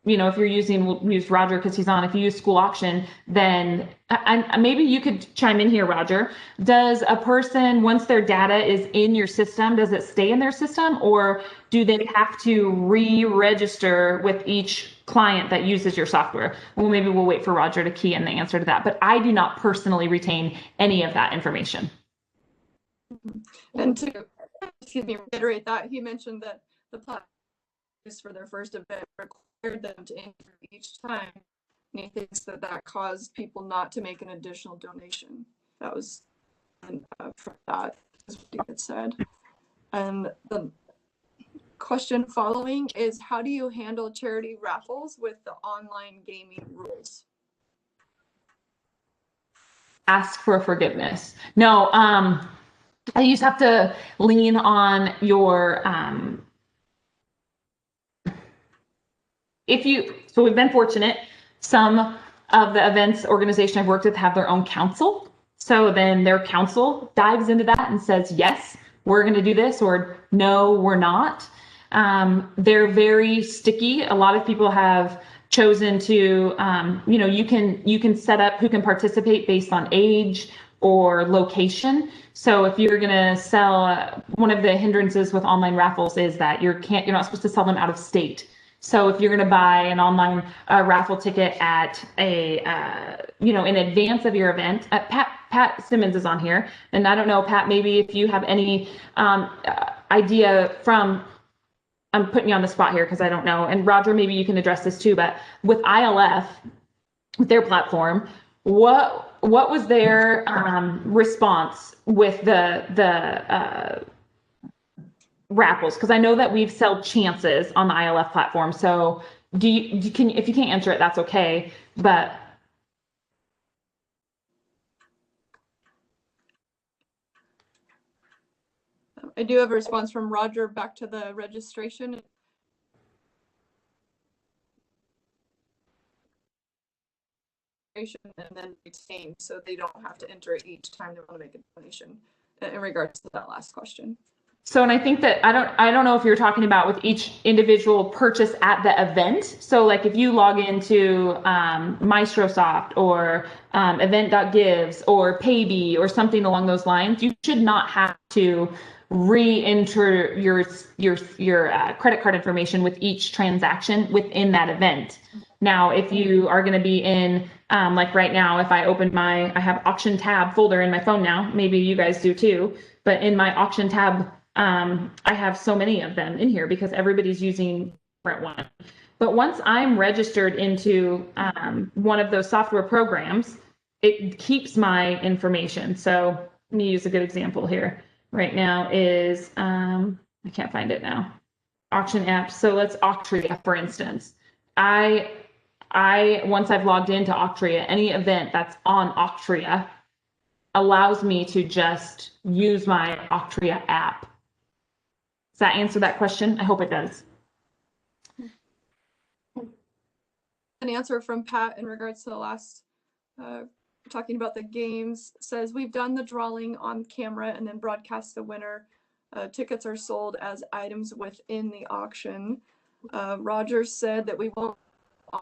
we'll use Roger because he's on. If you use School Auction, then, and maybe you could chime in here, Roger. Does a person, once their data is in your system, does it stay in their system, or do they have to re-register with each client that uses your software? Well, maybe we'll wait for Roger to key in the answer to that, but I do not personally retain any of that information. And to, reiterate that, he mentioned that the platform for their first event required them to enter each time, and he thinks that caused people not to make an additional donation. That was for that, is what he had said. And the question following is, how do you handle charity raffles with the online gaming rules? Ask for forgiveness. No, you just have to lean on your, so we've been fortunate. Some of the events organization I've worked with have their own council. So then their council dives into that and says, yes, we're going to do this, or no, we're not. They're very sticky. A lot of people have chosen to, you can set up who can participate based on age or location. So if you're going to sell, one of the hindrances with online raffles is that you're not supposed to sell them out of state. So if you're going to buy an online raffle ticket at in advance of your event, Pat Simmons is on here, and I don't know, Pat, maybe if you have any idea from, I'm putting you on the spot here because I don't know, and Roger, maybe you can address this too, but with ILF, with their platform, what was their response with the raffles? Because I know that we've sold chances on the ILF platform. So if you can't answer it, that's okay. But I do have a response from Roger back to the registration. And then retain, so they don't have to enter it each time they want to make a donation, in regards to that last question. So, and I think that I don't know if you're talking about with each individual purchase at the event. So like if you log into Maestrosoft or event.gives or Paybe or something along those lines, you should not have to re-enter your credit card information with each transaction within that event. Now, if you are going to be in, like right now, if I open I have auction tab folder in my phone now, maybe you guys do too, but in my auction tab, I have so many of them in here because everybody's using different one. But once I'm registered into one of those software programs, it keeps my information. So let me use a good example here right now is, I can't find it now, auction apps. So let's Auctioneer, for instance. Once I've logged into Auctioneer, any event that's on Auctioneer allows me to just use my Auctioneer app. Does that answer that question? I hope it does. An answer from Pat in regards to the last, talking about the games, says we've done the drawing on camera and then broadcast the winner. Tickets are sold as items within the auction. Roger said that we won't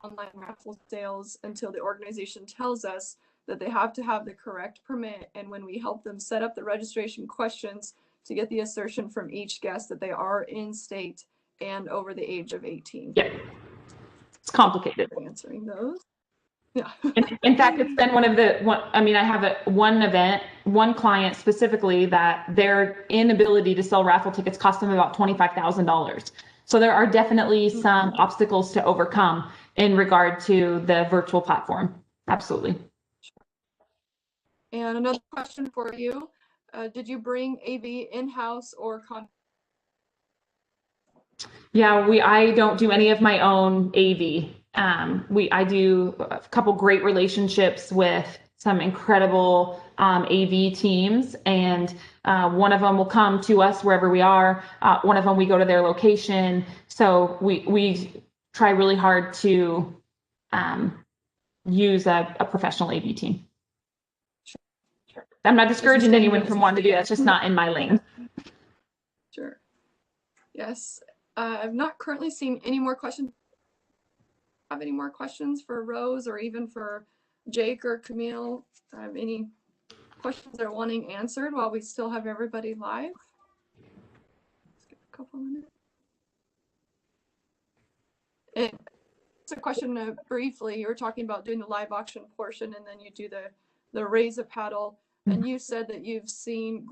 online raffle sales until the organization tells us that they have to have the correct permit, and when we help them set up the registration questions to get the assertion from each guest that they are in state and over the age of 18. Yeah, it's complicated. Answering those. Yeah. In fact, it's been I have one event, one client specifically that their inability to sell raffle tickets cost them about $25,000. So there are definitely some obstacles to overcome in regard to the virtual platform. Absolutely. And another question for you. Did you bring AV in-house or Yeah, I don't do any of my own AV. I do a couple great relationships with some incredible AV teams, and one of them will come to us wherever we are. One of them we go to their location. So we try really hard to use a professional AV team. Sure. I'm not discouraging anyone from wanting to do that. It's just not in my lane. Sure. Yes. I've not currently seen any more questions. Have any more questions for Rose or even for Jake or Camille? Have any questions they're wanting answered while we still have everybody live? Let's give a couple minutes. It's a question briefly. You were talking about doing the live auction portion, and then you do the raise a paddle. And you said that you've seen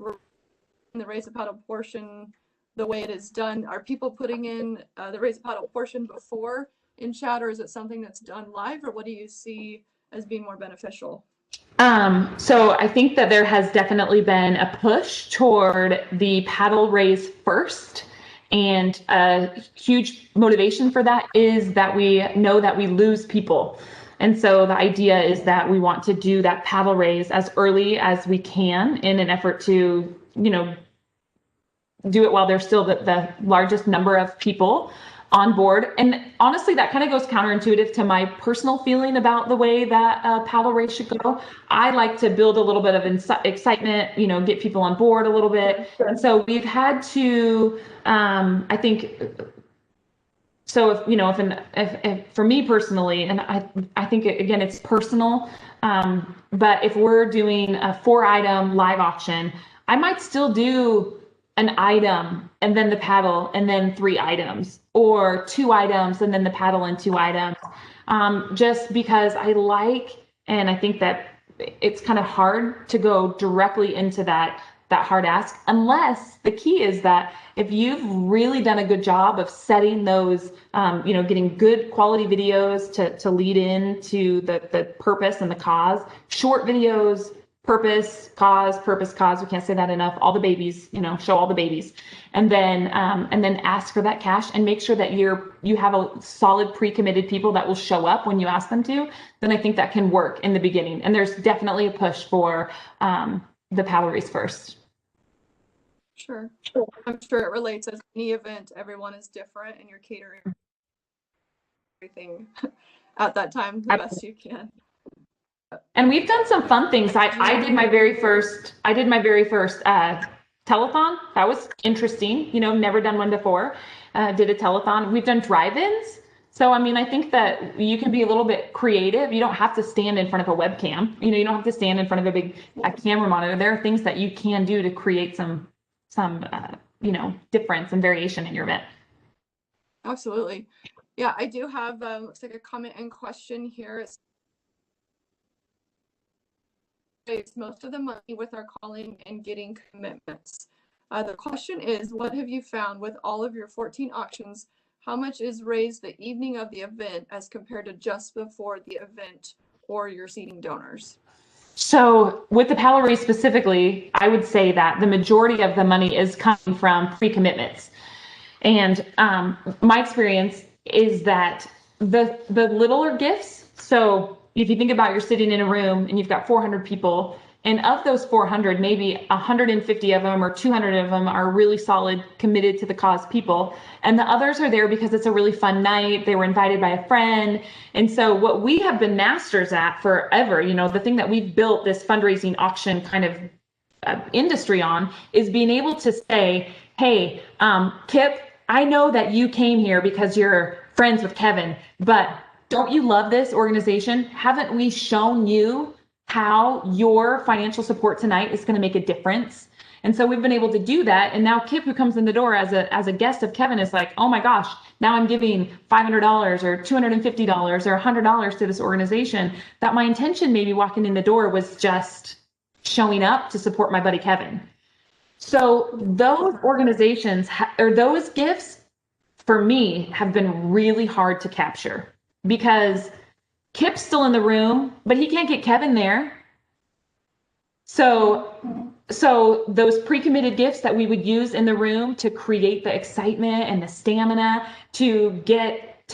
in the raise a paddle portion the way it is done. Are people putting in the raise a paddle portion before in chat, or is it something that's done live, or what do you see as being more beneficial? So I think that there has definitely been a push toward the paddle raise first. And a huge motivation for that is that we know that we lose people. And so the idea is that we want to do that paddle raise as early as we can in an effort to, do it while there's still the largest number of people on board. And honestly, that kind of goes counterintuitive to my personal feeling about the way that paddle race should go. I like to build a little bit of excitement, get people on board a little bit. And so we've had to, I think, so if for me personally, and I think again, it's personal, but if we're doing a 4-item live auction, I might still do an item and then the paddle and then 3 items, or 2 items and then the paddle and 2 items, just because I like, and I think that it's kind of hard to go directly into that hard ask, unless the key is that if you've really done a good job of setting those, getting good quality videos to lead into the purpose and the cause, short videos, purpose, cause, we can't say that enough, all the babies, show all the babies, and then ask for that cash and make sure that you have a solid pre-committed people that will show up when you ask them to, then I think that can work in the beginning. And there's definitely a push for the paddle race first. Sure. I'm sure it relates as any event, everyone is different and you're catering everything at that time the best you can. And we've done some fun things. I did my very first telethon. That was interesting. Never done one before. Did a telethon. We've done drive-ins. So, I think that you can be a little bit creative. You don't have to stand in front of a webcam. You don't have to stand in front of a big camera monitor. There are things that you can do to create some difference and variation in your event. Absolutely. Yeah, I do have, looks like a comment and question here. It's most of the money with our calling and getting commitments. The question is, what have you found with all of your 14 auctions? How much is raised the evening of the event as compared to just before the event or your seeding donors? So with the Power Raise specifically, I would say that the majority of the money is coming from pre-commitments. And my experience is that the littler gifts, so if you think about you're sitting in a room and you've got 400 people, and of those 400, maybe 150 of them or 200 of them are really solid, committed to the cause people. And the others are there because it's a really fun night. They were invited by a friend. And so what we have been masters at forever, you know, the thing that we've built this fundraising auction kind of industry on is being able to say, hey, Kip, I know that you came here because you're friends with Kevin, but don't you love this organization? Haven't we shown you how your financial support tonight is going to make a difference? And so we've been able to do that. And now Kip, who comes in the door as a guest of Kevin, is like, oh my gosh, now I'm giving $500 or $250 or $100 to this organization that my intention maybe walking in the door was just showing up to support my buddy Kevin. So those organizations or those gifts for me have been really hard to capture because Kip's still in the room, but he can't get Kevin there. So those pre-committed gifts that we would use in the room to create the excitement and the stamina to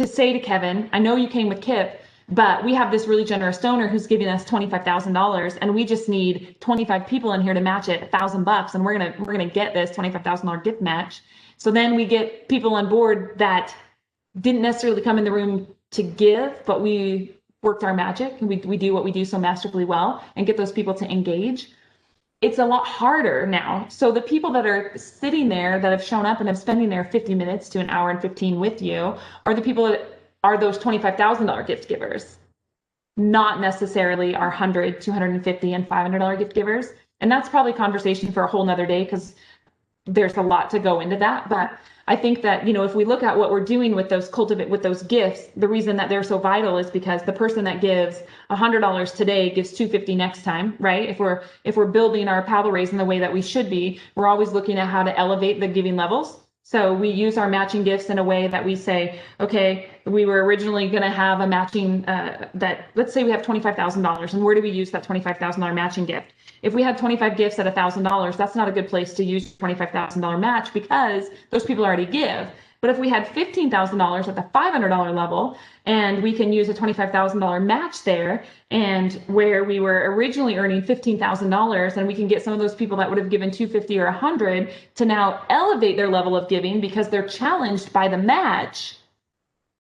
say to Kevin, I know you came with Kip, but we have this really generous donor who's giving us $25,000 and we just need 25 people in here to match it $1,000 and we're gonna get this $25,000 gift match. So then we get people on board that didn't necessarily come in the room to give, but we worked our magic and we do what we do so masterfully well and get those people to engage. It's a lot harder now. So the people that are sitting there that have shown up and have spending their 50 minutes to an hour and 15 with you are the people that are those $25,000 gift givers, not necessarily our $100, $250, and $500 gift givers. And that's probably a conversation for a whole nother day because there's a lot to go into that. But I think that, you know, if we look at what we're doing with those gifts, the reason that they're so vital is because the person that gives $100 today gives $250 next time, right? If we're building our Power Raise in the way that we should be, we're always looking at how to elevate the giving levels. So we use our matching gifts in a way that we say, okay, we were originally going to have a matching that, let's say we have $25,000, and where do we use that $25,000 matching gift? If we had 25 gifts at $1,000, that's not a good place to use $25,000 match because those people already give. But if we had $15,000 at the $500 level and we can use a $25,000 match there, and where we were originally earning $15,000 and we can get some of those people that would have given $250 or $100 to now elevate their level of giving because they're challenged by the match,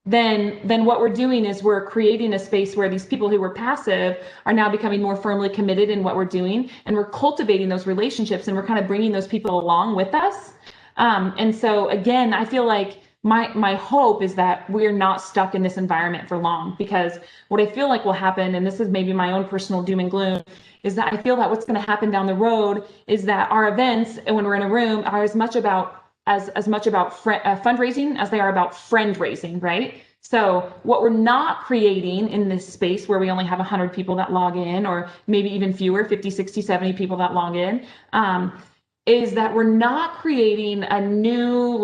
then what we're doing is we're creating a space where these people who were passive are now becoming more firmly committed in what we're doing, and we're cultivating those relationships and we're kind of bringing those people along with us. And so again, I feel like my hope is that we're not stuck in this environment for long, because what I feel like will happen, and this is maybe my own personal doom and gloom, is that I feel that what's going to happen down the road is that our events, when we're in a room, are as much about fundraising as they are about friend raising, right? So what we're not creating in this space where we only have 100 people that log in, or maybe even fewer, 50, 60, 70 people that log in, is that we're not creating a new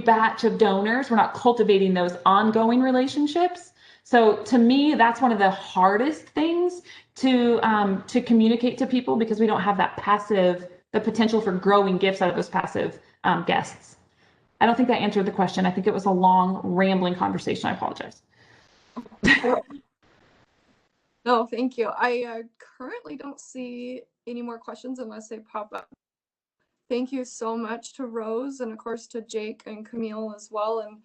batch of donors. We're not cultivating those ongoing relationships. So to me, that's one of the hardest things to communicate to people, because we don't have that the potential for growing gifts out of those passive guests. I don't think that answered the question. I think it was a long, rambling conversation. I apologize. No, thank you. I currently don't see any more questions unless they pop up. Thank you so much to Rose, and of course to Jake and Camille as well. And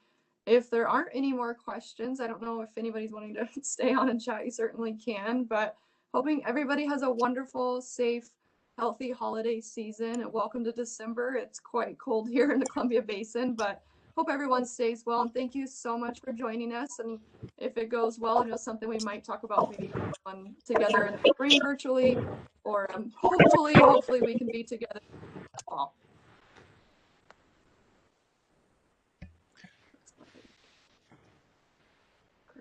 if there aren't any more questions, I don't know if anybody's wanting to stay on and chat, you certainly can, but hoping everybody has a wonderful, safe, healthy holiday season, and welcome to December. It's quite cold here in the Columbia Basin, but hope everyone stays well, and thank you so much for joining us. And if it goes well, I know something we might talk about maybe on together in the spring virtually, or hopefully we can be together in the fall.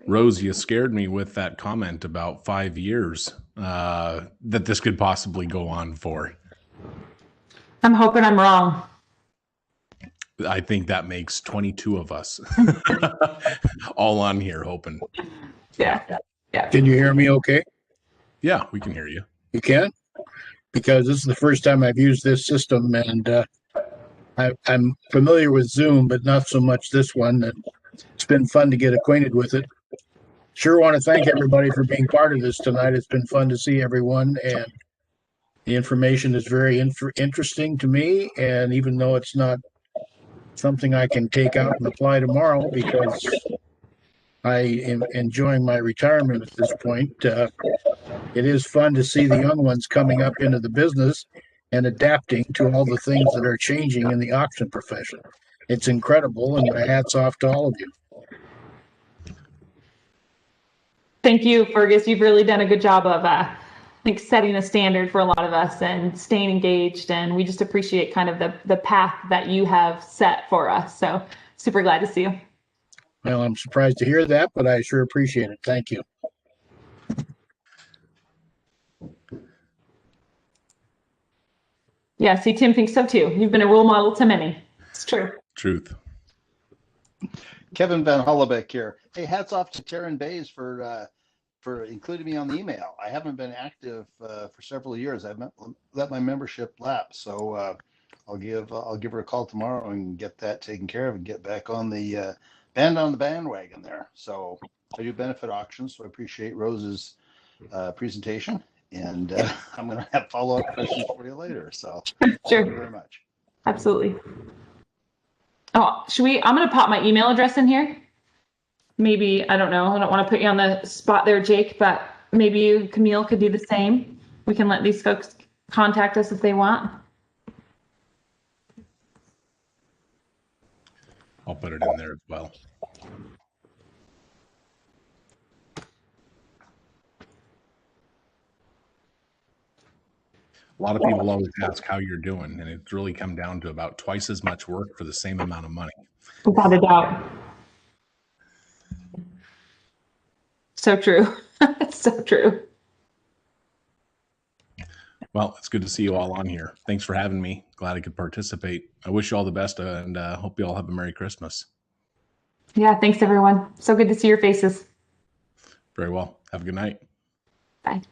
Rose, you scared me with that comment about 5 years that this could possibly go on for. I'm hoping I'm wrong. I think that makes 22 of us all on here hoping. Yeah. Can you hear me okay? Yeah, we can hear you. You can? Because this is the first time I've used this system, and I'm familiar with Zoom, but not so much this one. And it's been fun to get acquainted with it. Sure want to thank everybody for being part of this tonight. It's been fun to see everyone, and the information is very interesting to me. And even though it's not something I can take out and apply tomorrow because I am enjoying my retirement at this point, it is fun to see the young ones coming up into the business and adapting to all the things that are changing in the auction profession. It's incredible, and my hat's off to all of you. Thank you, Fergus. You've really done a good job of, I think, setting a standard for a lot of us and staying engaged. And we just appreciate kind of the path that you have set for us. So super glad to see you. Well, I'm surprised to hear that, but I sure appreciate it. Thank you. Yeah, see, Tim thinks so too. You've been a role model to many. It's true. Truth. Kevin Van Hollebeck here. Hey, hats off to Taryn Bays for including me on the email. I haven't been active for several years. I've let my membership lapse, so I'll give her a call tomorrow and get that taken care of and get back on the bandwagon there. So I do benefit auctions, so I appreciate Rose's presentation, and I'm going to have follow-up questions for you later. So Sure. Thank you very much. Absolutely. Oh, I'm going to pop my email address in here. Maybe, I don't know. I don't want to put you on the spot there, Jake, but maybe you, Camille, could do the same. We can let these folks contact us if they want. I'll put it in there as well. A lot of people always ask how you're doing, and it's really come down to about twice as much work for the same amount of money. Without a doubt. So true. It's so true. Well, it's good to see you all on here. Thanks for having me. Glad I could participate. I wish you all the best, and hope you all have a Merry Christmas. Yeah, thanks everyone. So good to see your faces. Very well. Have a good night. Bye.